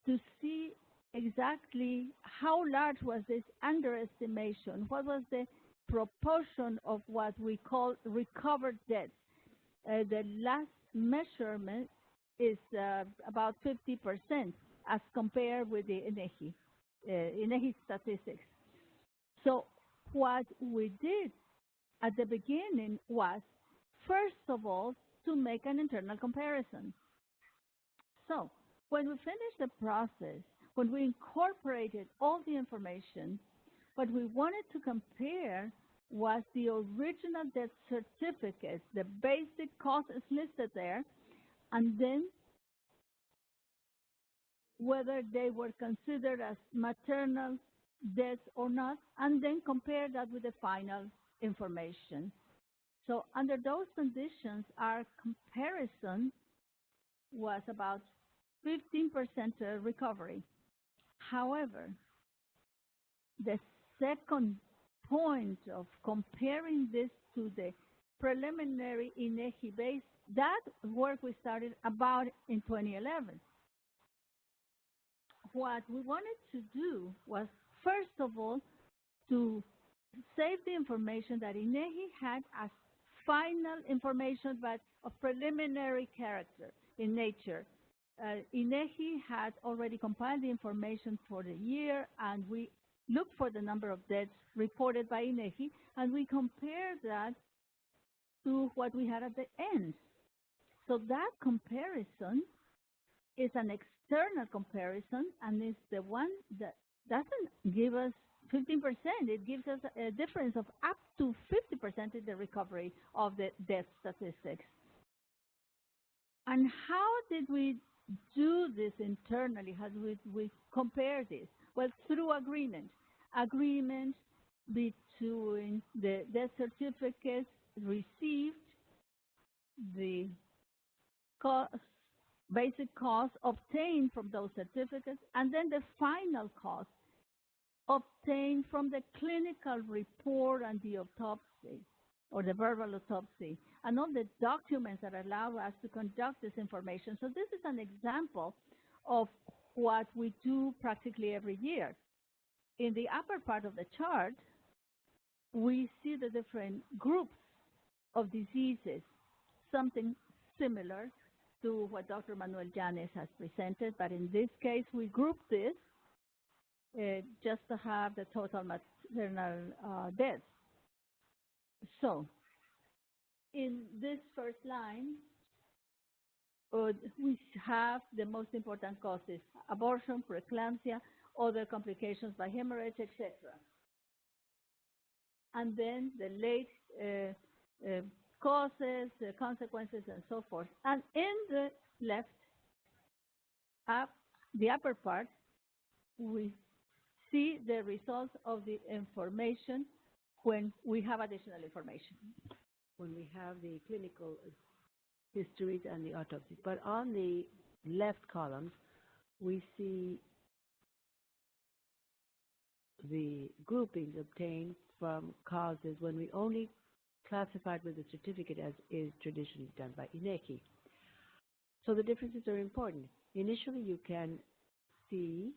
to see exactly how large was this underestimation, what was the proportion of what we call recovered deaths. The last measurement is about 50% as compared with the INEGI statistics. So what we did at the beginning was, first of all, to make an internal comparison. So when we finished the process, when we incorporated all the information, what we wanted to compare was the original death certificate. The basic cause is listed there, and then whether they were considered as maternal deaths or not, and then compare that with the final information. So under those conditions, our comparison was about 15% recovery. However, the second point of comparing this to the preliminary INEGI base, that work we started about in 2011. What we wanted to do was, first of all, to save the information that INEGI had as final information, but of preliminary character in nature. INEGI had already compiled the information for the year, and we looked for the number of deaths reported by INEGI, and we compared that to what we had at the end. So that comparison is an external comparison, and is the one that doesn't give us 15%. It gives us a difference of up to 50% in the recovery of the death statistics. And how did we do this internally? How did we compare this? Well, through agreement between the death certificates received, the cost, basic cost obtained from those certificates, and then the final cost obtained from the clinical report and the autopsy, or the verbal autopsy, and all the documents that allow us to conduct this information. So this is an example of what we do practically every year. In the upper part of the chart, we see the different groups of diseases, something similar to what Dr. Manuel Llanes has presented, but in this case, we grouped this just to have the total maternal deaths. So, in this first line, we have the most important causes: abortion, preeclampsia, other complications by hemorrhage, etc. And then the late causes, consequences, and so forth. And in the left, the upper part, we see the results of the information when we have additional information. When we have the clinical histories and the autopsies. But on the left columns, we see the groupings obtained from causes when we only classified with the certificate as is traditionally done by INEGI. So the differences are important. Initially, you can see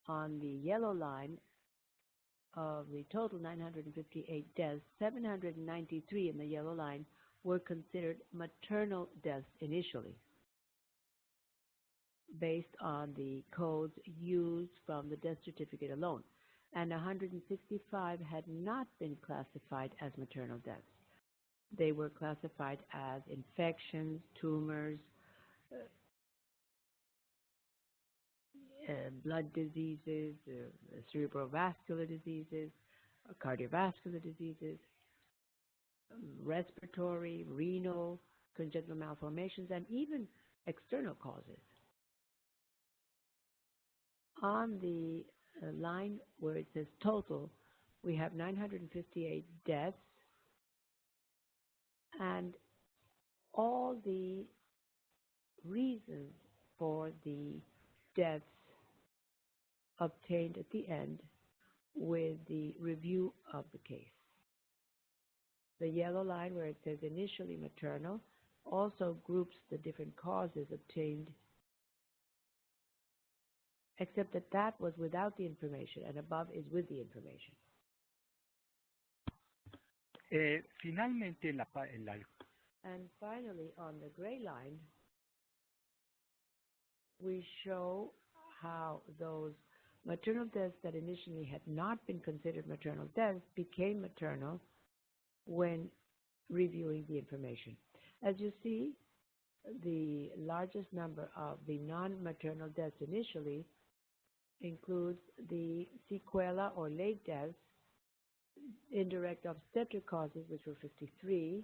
on the yellow line of the total 958 deaths, 793 in the yellow line were considered maternal deaths initially, based on the codes used from the death certificate alone. And 165 had not been classified as maternal deaths. They were classified as infections, tumors, blood diseases, cerebrovascular diseases, cardiovascular diseases, respiratory, renal, congenital malformations, and even external causes. On the line where it says total, we have 958 deaths, and all the reasons for the deaths obtained at the end with the review of the case. The yellow line where it says initially maternal also groups the different causes obtained, except that that was without the information, and above is with the information. Finalmente, And finally, on the gray line, we show how those maternal deaths that initially had not been considered maternal deaths became maternal when reviewing the information. As you see, the largest number of the non-maternal deaths initially includes the sequela or late deaths, indirect obstetric causes, which were 53,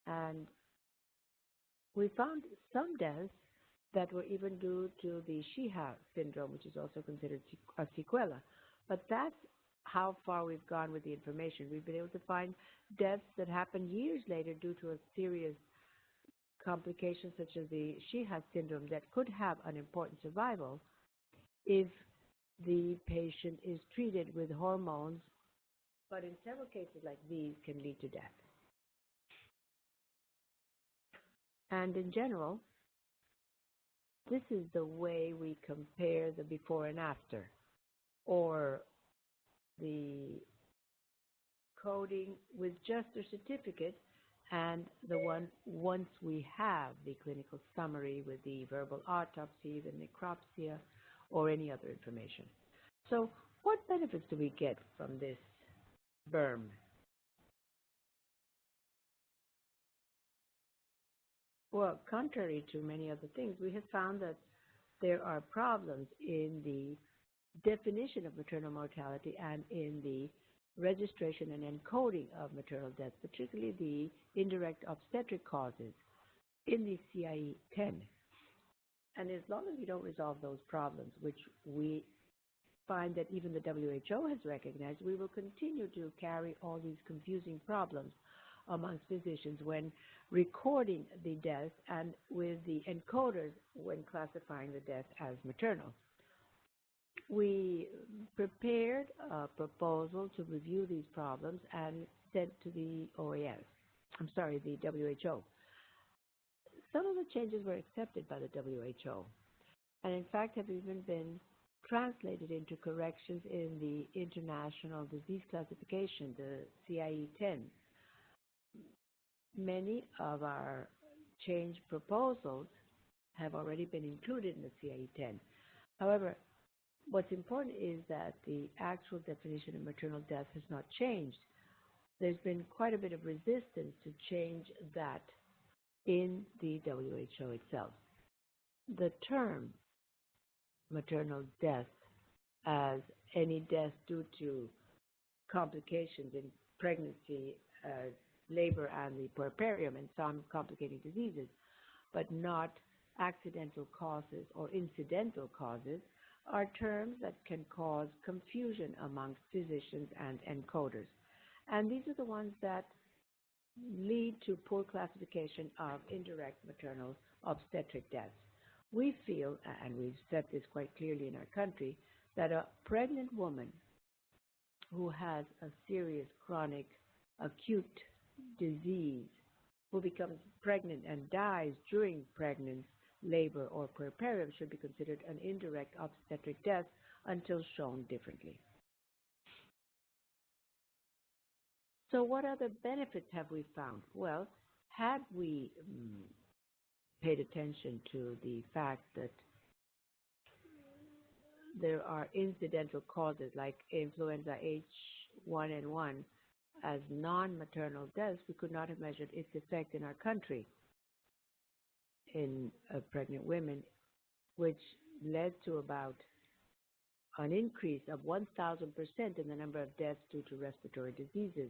and we found some deaths that were even due to the SHIHA syndrome, which is also considered a sequela. But that's how far we've gone with the information. We've been able to find deaths that happened years later due to a serious complication such as the SHIHA syndrome that could have an important survival if the patient is treated with hormones, but in several cases like these can lead to death. And in general, this is the way we compare the before and after, or the coding with just a certificate and the one once we have the clinical summary with the verbal autopsy, the necropsia, or any other information. So what benefits do we get from this BIRMM? Well, contrary to many other things, we have found that there are problems in the definition of maternal mortality and in the registration and encoding of maternal deaths, particularly the indirect obstetric causes in the CIE-10. And as long as we don't resolve those problems, which we find that even the WHO has recognized, we will continue to carry all these confusing problems amongst physicians when recording the death and with the encoders when classifying the death as maternal. We prepared a proposal to review these problems and sent to the the WHO. Some of the changes were accepted by the WHO, and in fact have even been translated into corrections in the International Disease Classification, the CIE-10. Many of our change proposals have already been included in the CIE-10. However, what's important is that the actual definition of maternal death has not changed. There's been quite a bit of resistance to change that in the WHO itself. The term maternal death as any death due to complications in pregnancy, labor, and the puerperium and some complicating diseases, but not accidental causes or incidental causes, are terms that can cause confusion amongst physicians and encoders. And these are the ones that lead to poor classification of indirect maternal obstetric deaths. We feel, and we've said this quite clearly in our country, that a pregnant woman who has a serious chronic acute disease, who becomes pregnant and dies during pregnancy, labor, or puerperium should be considered an indirect obstetric death until shown differently. So what other benefits have we found? Well, had we paid attention to the fact that there are incidental causes like influenza H1N1 as non-maternal deaths, we could not have measured its effect in our country in pregnant women, which led to about an increase of 1,000% in the number of deaths due to respiratory diseases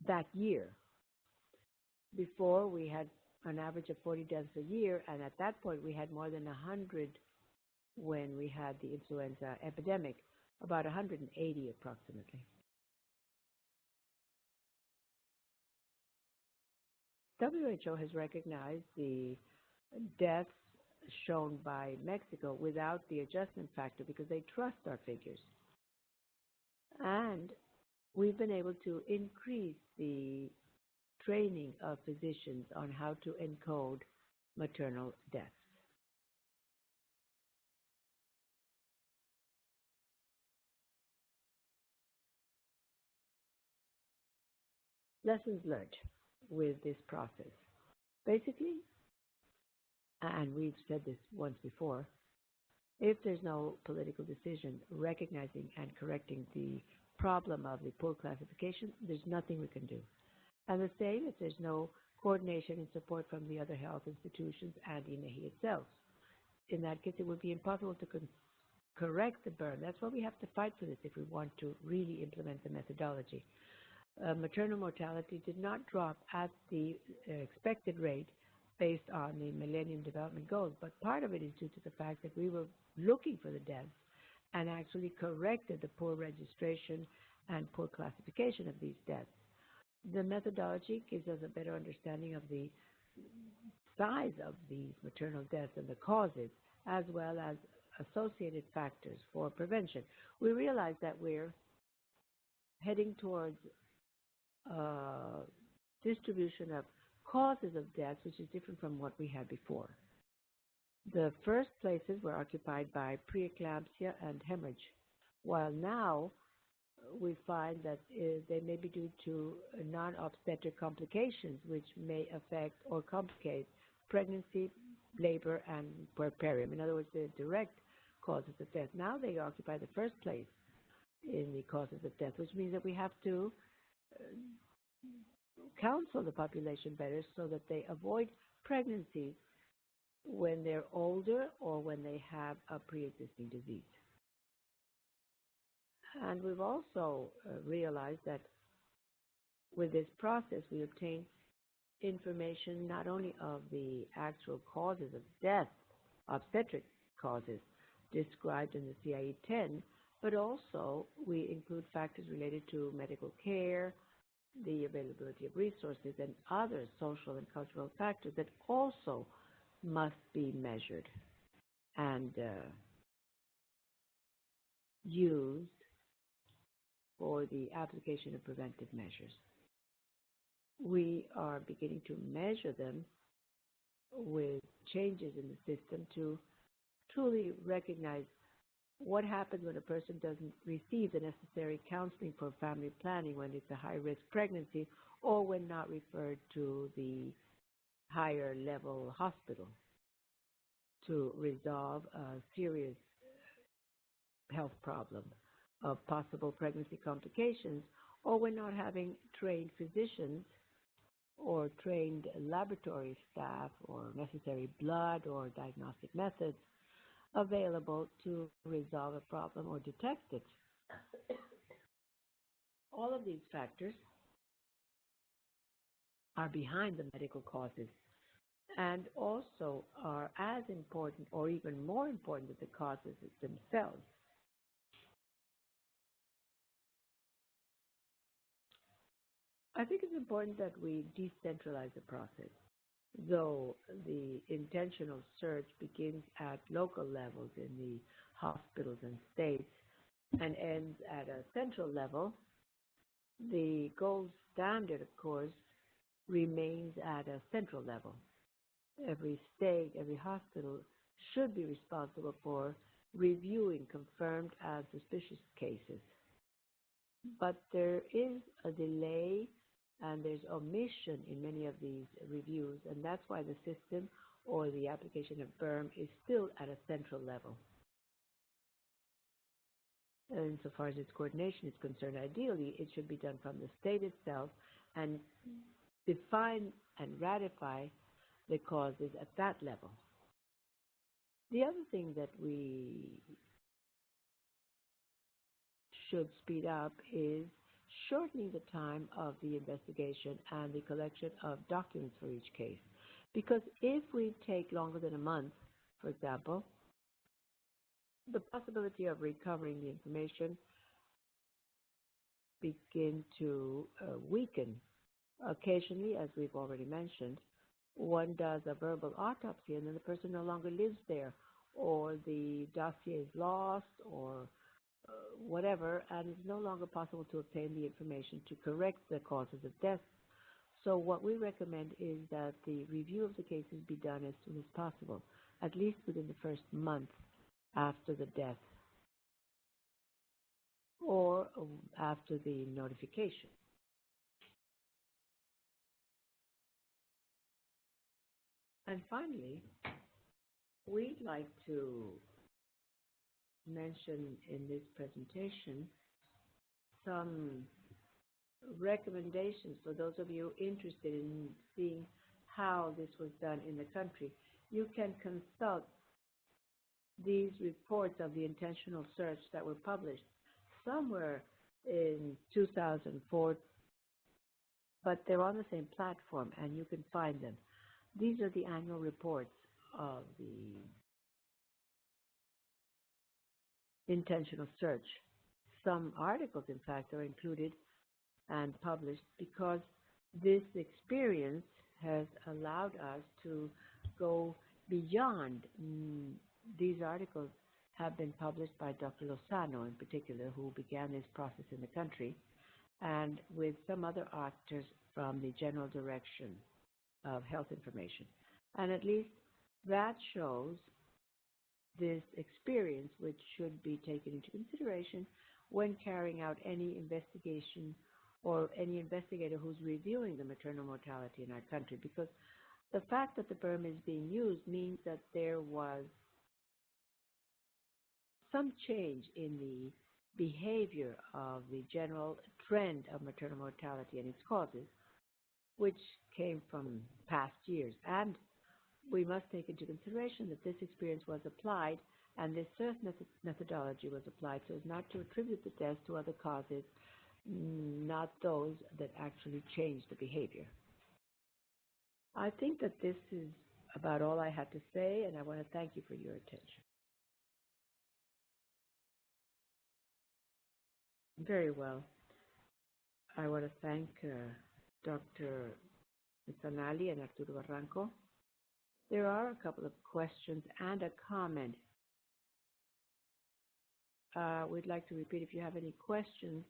that year. Before, we had an average of 40 deaths a year, and at that point we had more than 100 when we had the influenza epidemic, about 180 approximately. WHO has recognized the deaths shown by Mexico without the adjustment factor because they trust our figures. And we've been able to increase the training of physicians on how to encode maternal deaths. Lessons learned with this process. Basically, and we've said this once before, if there's no political decision recognizing and correcting the problem of the poor classification, there's nothing we can do. And the same if there's no coordination and support from the other health institutions and INEHI itself. In that case, it would be impossible to correct the BIRMM. That's why we have to fight for this if we want to really implement the methodology. Maternal mortality did not drop at the expected rate based on the Millennium Development Goals, but part of it is due to the fact that we were looking for the deaths and actually corrected the poor registration and poor classification of these deaths. The methodology gives us a better understanding of the size of these maternal deaths and the causes, as well as associated factors for prevention. We realize that we're heading towards distribution of causes of death, which is different from what we had before. The first places were occupied by preeclampsia and hemorrhage, while now we find that they may be due to non-obstetric complications, which may affect or complicate pregnancy, labor, and puerperium. In other words, the direct causes of death. Now they occupy the first place in the causes of death, which means that we have to counsel the population better so that they avoid pregnancies when they're older or when they have a pre-existing disease. And we've also realized that with this process we obtain information not only of the actual causes of death, obstetric causes described in the CIE-10, but also we include factors related to medical care, the availability of resources, and other social and cultural factors that also must be measured and used for the application of preventive measures. We are beginning to measure them with changes in the system to truly recognize what happens when a person doesn't receive the necessary counseling for family planning when it's a high-risk pregnancy or when not referred to the higher level hospital to resolve a serious health problem of possible pregnancy complications, or when not having trained physicians or trained laboratory staff or necessary blood or diagnostic methods available to resolve a problem or detect it. All of these factors are behind the medical causes and also are as important or even more important than the causes themselves. I think it's important that we decentralize the process, though the intentional search begins at local levels in the hospitals and states and ends at a central level. The gold standard, of course, remains at a central level. Every state, every hospital should be responsible for reviewing confirmed as suspicious cases. But there is a delay and there's omission in many of these reviews, and that's why the system or the application of BIRMM is still at a central level. And insofar as its coordination is concerned, ideally it should be done from the state itself and define and ratify the causes at that level. The other thing that we should speed up is shortening the time of the investigation and the collection of documents for each case. Because if we take longer than a month, for example, the possibility of recovering the information begin to weaken. Occasionally, as we've already mentioned, one does a verbal autopsy and then the person no longer lives there, or the dossier is lost, or whatever, and it's no longer possible to obtain the information to correct the causes of death. So what we recommend is that the review of the cases be done as soon as possible, at least within the first month after the death or after the notification. And finally, we'd like to mention in this presentation some recommendations for those of you interested in seeing how this was done in the country. You can consult these reports of the intentional search that were published somewhere in 2004, but they're on the same platform and you can find them. These are the annual reports of the intentional search. Some articles, in fact, are included and published because this experience has allowed us to go beyond. These articles have been published by Dr. Lozano in particular, who began this process in the country, and with some other actors from the General Direction of Health Information. And at least that shows this experience, which should be taken into consideration when carrying out any investigation or any investigator who's reviewing the maternal mortality in our country, because the fact that the BIRMM is being used means that there was some change in the behavior of the general trend of maternal mortality and its causes, which came from past years. And we must take into consideration that this experience was applied and this search methodology was applied so as not to attribute the deaths to other causes, not those that actually changed the behavior. I think that this is about all I had to say, and I want to thank you for your attention. Very well. I want to thank Dr. Zanali and Arturo Barranco. There are a couple of questions and a comment. We'd like to repeat, if you have any questions,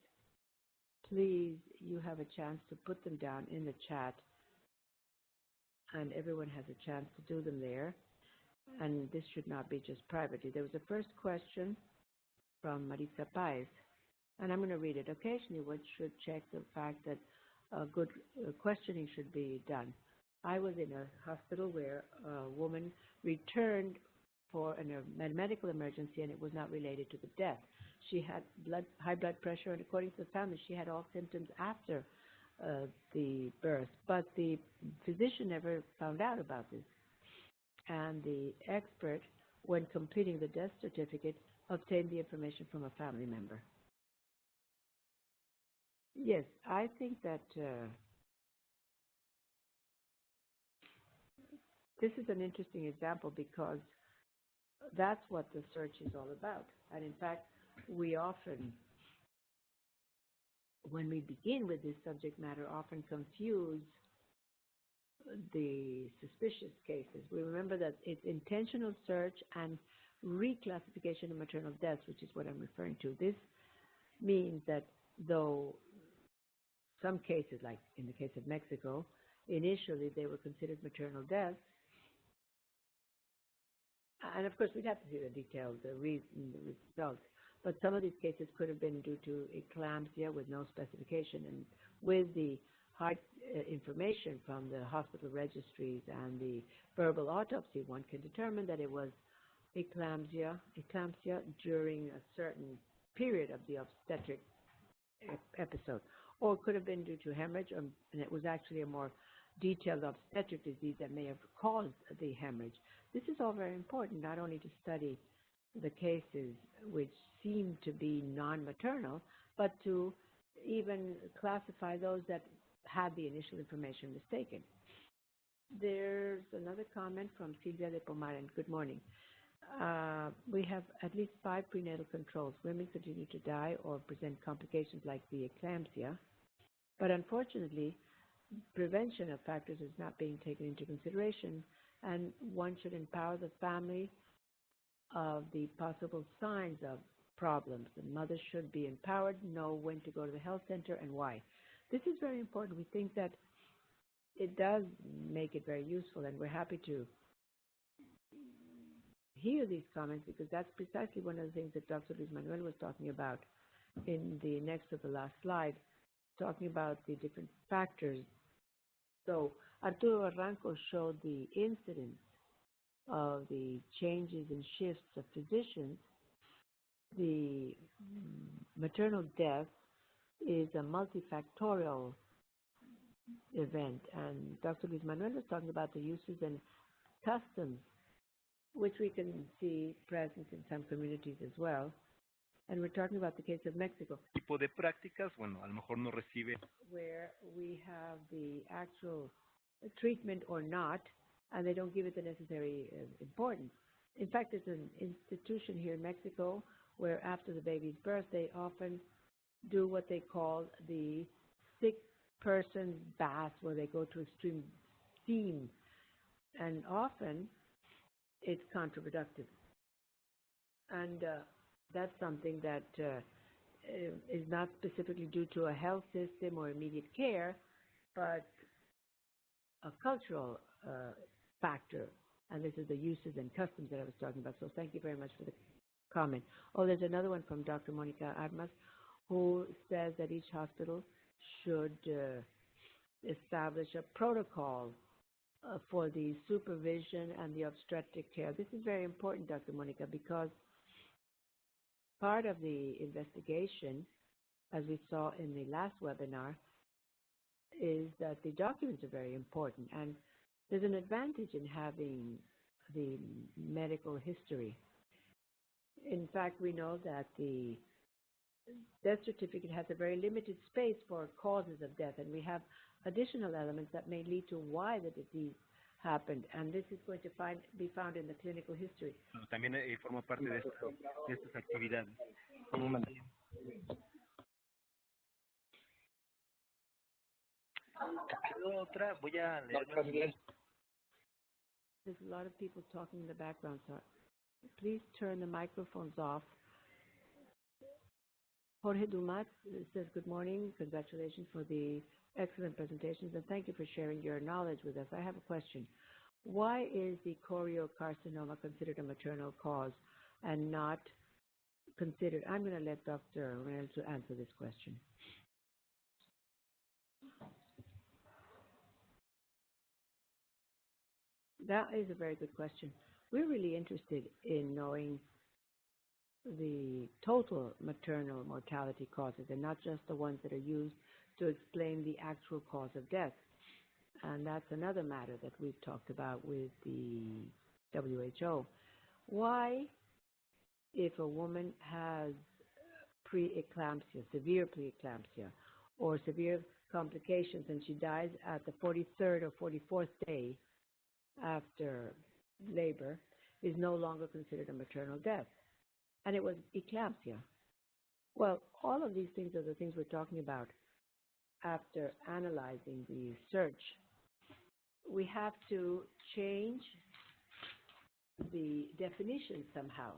please, you have a chance to put them down in the chat, and everyone has a chance to do them there. And this should not be just privately. There was a first question from Marisa Paez, and I'm going to read it. Occasionally, one should check the fact that good questioning should be done. I was in a hospital where a woman returned for a medical emergency, and it was not related to the death. She had high blood pressure, and according to the family, she had all symptoms after the birth. But the physician never found out about this. And the expert, when completing the death certificate, obtained the information from a family member. Yes, I think that this is an interesting example because that's what the search is all about. And in fact, we often, when we begin with this subject matter, often confuse the suspicious cases. We remember that it's intentional search and reclassification of maternal deaths, which is what I'm referring to. This means that though some cases, like in the case of Mexico, initially they were considered maternal deaths, and of course we'd have to see the details, the results, but some of these cases could have been due to eclampsia with no specification, and with the hard information from the hospital registries and the verbal autopsy, one can determine that it was eclampsia during a certain period of the obstetric episode, or it could have been due to hemorrhage, and it was actually a more detailed obstetric disease that may have caused the hemorrhage. This is all very important, not only to study the cases which seem to be non-maternal, but to even classify those that had the initial information mistaken. There's another comment from Silvia de Pomar, and good morning. We have at least 5 prenatal controls. Women continue to die or present complications like the eclampsia, but unfortunately, prevention of factors is not being taken into consideration, and one should empower the family of the possible signs of problems. The mother should be empowered, know when to go to the health center and why. This is very important. We think that it does make it very useful, and we're happy to hear these comments because that's precisely one of the things that Dr. Luis Manuel was talking about in the next to the last slide, talking about the different factors. So Arturo Barranco showed the incidence of the changes and shifts of physicians, the maternal death is a multifactorial event. And Dr. Luis Manuel was talking about the uses and customs, which we can see present in some communities as well. And we're talking about the case of Mexico. Tipo de prácticas, bueno, a lo mejor no recibe. Where we have the actual treatment or not, and they don't give it the necessary importance. In fact, there's an institution here in Mexico where after the baby's birth, they often do what they call the sick-person bath, where they go to extreme steam, and often it's counterproductive. And that's something that is not specifically due to a health system or immediate care, but a cultural factor. And this is the uses and customs that I was talking about. So thank you very much for the comment. Oh, there's another one from Dr. Monica Armas, who says that each hospital should establish a protocol for the supervision and the obstetric care. This is very important, Dr. Monica, because part of the investigation, as we saw in the last webinar, is that the documents are very important, and there's an advantage in having the medical history. In fact, we know that the death certificate has a very limited space for causes of death, and we have additional elements that may lead to why the disease happened, and this is going to be found in the clinical history. También forma parte de estas actividades. Otra, voy a leer. There's a lot of people talking in the background, so please turn the microphones off. Jorge Dumas says, good morning, congratulations for the excellent presentations, and thank you for sharing your knowledge with us. I have a question. Why is the choriocarcinoma considered a maternal cause and not considered? I'm going to let Dr. Renel to answer this question. That is a very good question. We're really interested in knowing the total maternal mortality causes and not just the ones that are used to explain the actual cause of death. And that's another matter that we've talked about with the WHO. Why, if a woman has preeclampsia, severe preeclampsia, or severe complications and she dies at the 43rd or 44th day after labor, is no longer considered a maternal death? And it was eclampsia. Well, all of these things are the things we're talking about after analyzing the search. We have to change the definition somehow.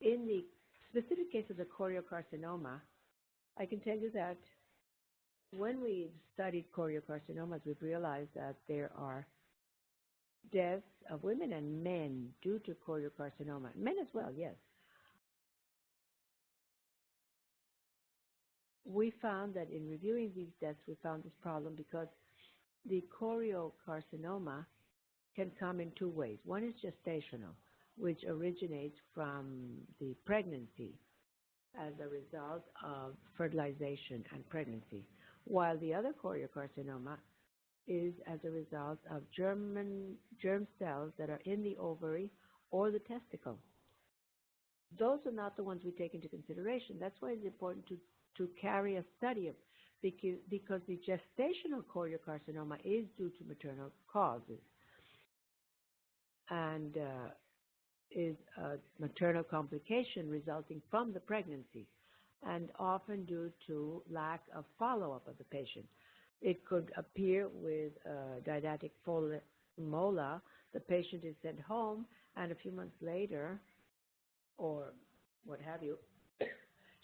In the specific case of the choriocarcinoma, I can tell you that when we studied choriocarcinomas, we've realized that there are deaths of women and men due to choriocarcinoma. Men as well, yes. We found that in reviewing these deaths, we found this problem because the choriocarcinoma can come in two ways. One is gestational, which originates from the pregnancy as a result of fertilization and pregnancy, while the other choriocarcinoma is as a result of germ cells that are in the ovary or the testicle. Those are not the ones we take into consideration. That's why it's important to carry a study of, because the gestational choriocarcinoma is due to maternal causes and is a maternal complication resulting from the pregnancy and often due to lack of follow-up of the patient. It could appear with didactic mola. The patient is sent home, and a few months later, or what have you,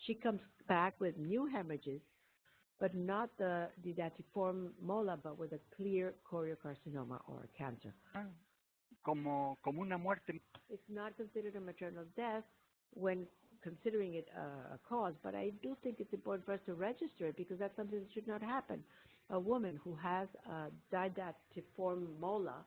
she comes back with new hemorrhages, but not the didactiform mola, but with a clear choriocarcinoma or cancer. Como una muerte. It's not considered a maternal death when considering it a cause, but I do think it's important for us to register it because that's something that should not happen. A woman who has a didactiform mola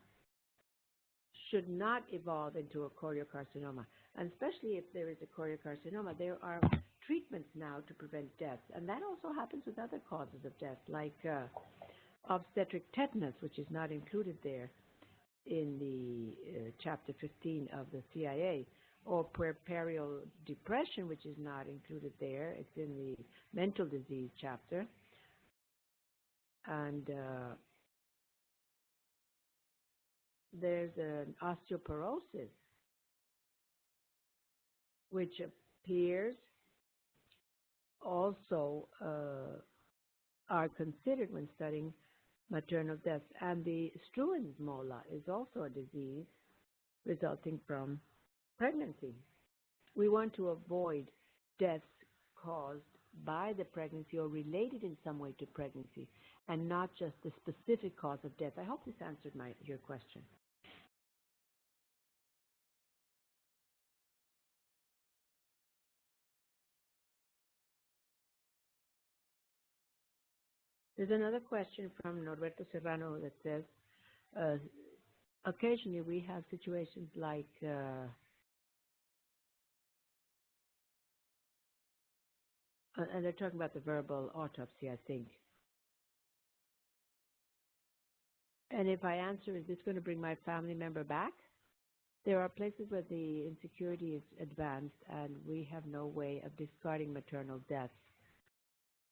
should not evolve into a choriocarcinoma. And especially if there is a choriocarcinoma, there are treatments now to prevent deaths. And that also happens with other causes of death, like obstetric tetanus, which is not included there in the Chapter 15 of the CIA, or puerperial depression, which is not included there. It's in the mental disease chapter. And there's an osteoporosis, which appears also are considered when studying maternal deaths. And the Struan's mola is also a disease resulting from pregnancy. We want to avoid deaths caused by the pregnancy or related in some way to pregnancy, and not just the specific cause of death. I hope this answered your question. There's another question from Norberto Serrano that says, occasionally we have situations like and they're talking about the verbal autopsy, I think. And if I answer, is this going to bring my family member back? There are places where the insecurity is advanced and we have no way of discarding maternal deaths.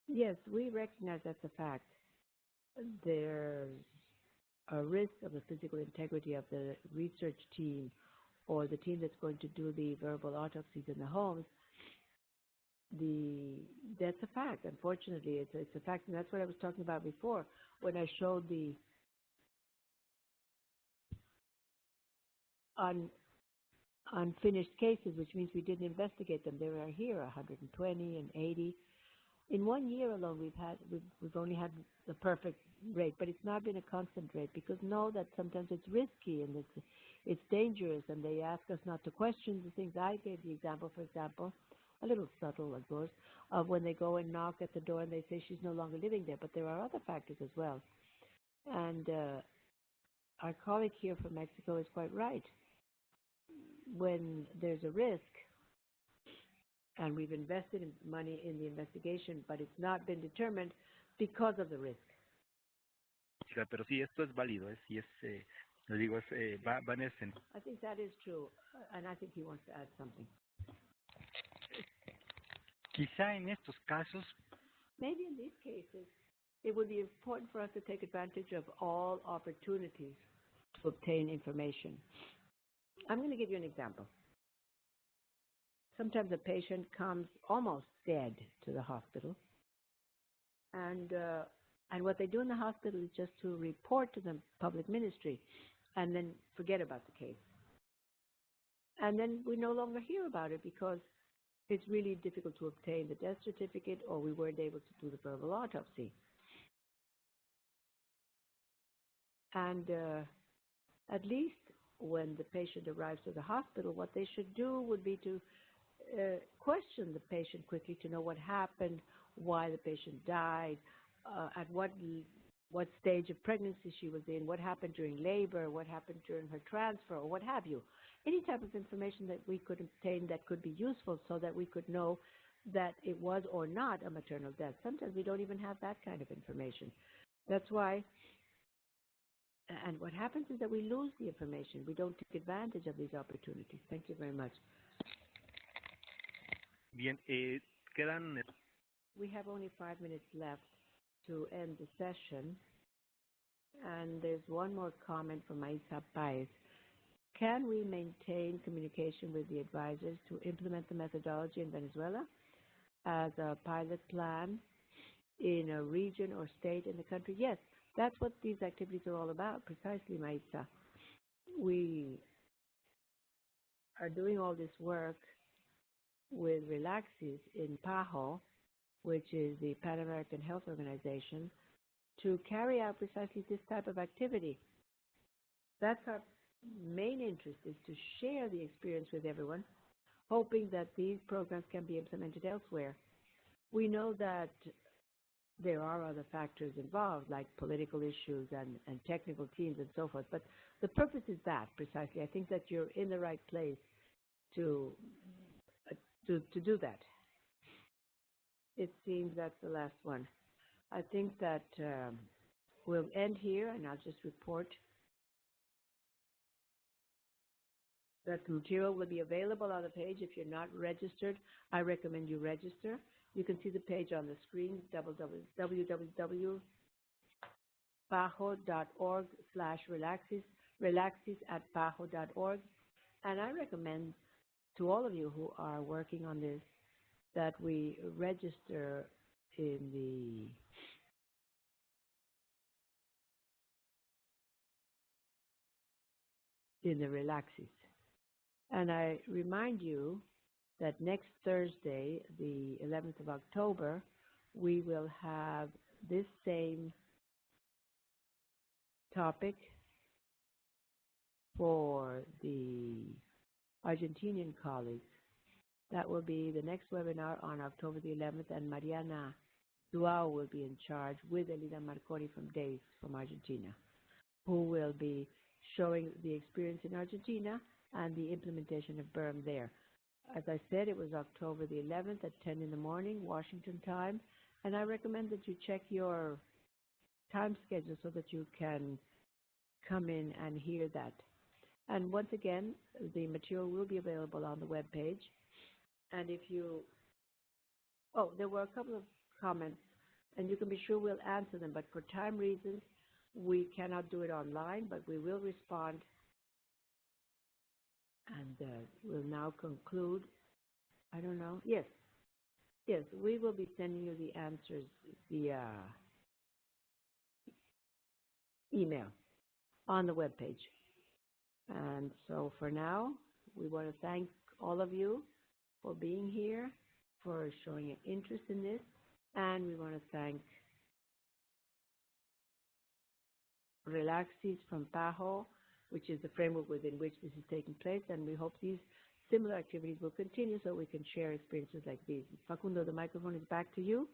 Yes, we recognize that's a fact. There's a risk of the physical integrity of the research team or the team that's going to do the verbal autopsies in the homes. That's a fact. Unfortunately, it's a fact, and that's what I was talking about before when I showed the unfinished cases, which means we didn't investigate them. There are here 120 and 80. In 1 year alone, we've only had the perfect rate, but it's not been a constant rate, because know that sometimes it's risky and it's dangerous, and they ask us not to question the things. I gave the example, for example, a little subtle, of course, of when they go and knock at the door and they say she's no longer living there, but there are other factors as well. And our colleague here from Mexico is quite right. When there's a risk, and we've invested money in the investigation, but it's not been determined because of the risk. Pero sí, esto es válido, lo digo, va en ese sentido. I think that is true, and I think he wants to add something. Quizá en estos casos, maybe in these cases, it would be important for us to take advantage of all opportunities to obtain information. I'm going to give you an example. Sometimes a patient comes almost dead to the hospital, and what they do in the hospital is just to report to the public ministry and then forget about the case. And then we no longer hear about it because it's really difficult to obtain the death certificate, or we weren't able to do the verbal autopsy. And at least when the patient arrives to the hospital, what they should do would be to question the patient quickly to know what happened, why the patient died, at what stage of pregnancy she was in, what happened during labor, what happened during her transfer, or what have you. Any type of information that we could obtain that could be useful so that we could know that it was or not a maternal death. Sometimes we don't even have that kind of information. That's why, and what happens is that we lose the information. We don't take advantage of these opportunities. Thank you very much. Bien, quedan... We have only 5 minutes left to end the session. And there's one more comment from Maisa Paez. Can we maintain communication with the advisors to implement the methodology in Venezuela as a pilot plan in a region or state in the country? Yes, that's what these activities are all about, precisely, Maisa. We are doing all this work with Relaxis in PAHO, which is the Pan American Health Organization, to carry out precisely this type of activity. That's our main interest, is to share the experience with everyone, hoping that these programs can be implemented elsewhere. We know that there are other factors involved, like political issues and technical teams and so forth. But the purpose is that, precisely. I think that you're in the right place to do that. It seems that's the last one. I think that we'll end here, and I'll just report that the material will be available on the page. If you're not registered, I recommend you register. You can see the page on the screen, www.paho.org/relaxes, relaxes@paho.org. And I recommend to all of you who are working on this that we register in the relaxes. And I remind you that next Thursday, the 11th of October, we will have this same topic for the Argentinian colleagues. That will be the next webinar on October the 11th, and Mariana Duao will be in charge with Elida Marconi from DAYS from Argentina, who will be showing the experience in Argentina and the implementation of BIRMM there. As I said, it was October the 11th at 10 in the morning, Washington time, and I recommend that you check your time schedule so that you can come in and hear that. And once again, the material will be available on the web page. And if you, there were a couple of comments, and you can be sure we'll answer them, but for time reasons, we cannot do it online, but we will respond. And we'll now conclude. I don't know. Yes, we will be sending you the answers via email on the web page. And so for now, we want to thank all of you for being here, for showing an interest in this, and we want to thank Relaxes from PAHO, which is the framework within which this is taking place, and we hope these similar activities will continue so we can share experiences like these. Facundo, the microphone is back to you.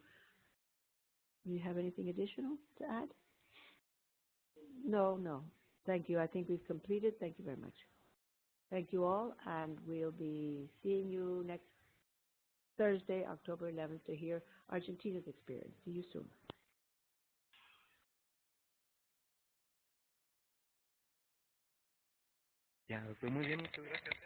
Do you have anything additional to add? No. Thank you. I think we've completed. Thank you very much. Thank you all, and we'll be seeing you next Thursday, October 11th, to hear Argentina's experience. See you soon. Ya, pues muy bien, muchas gracias.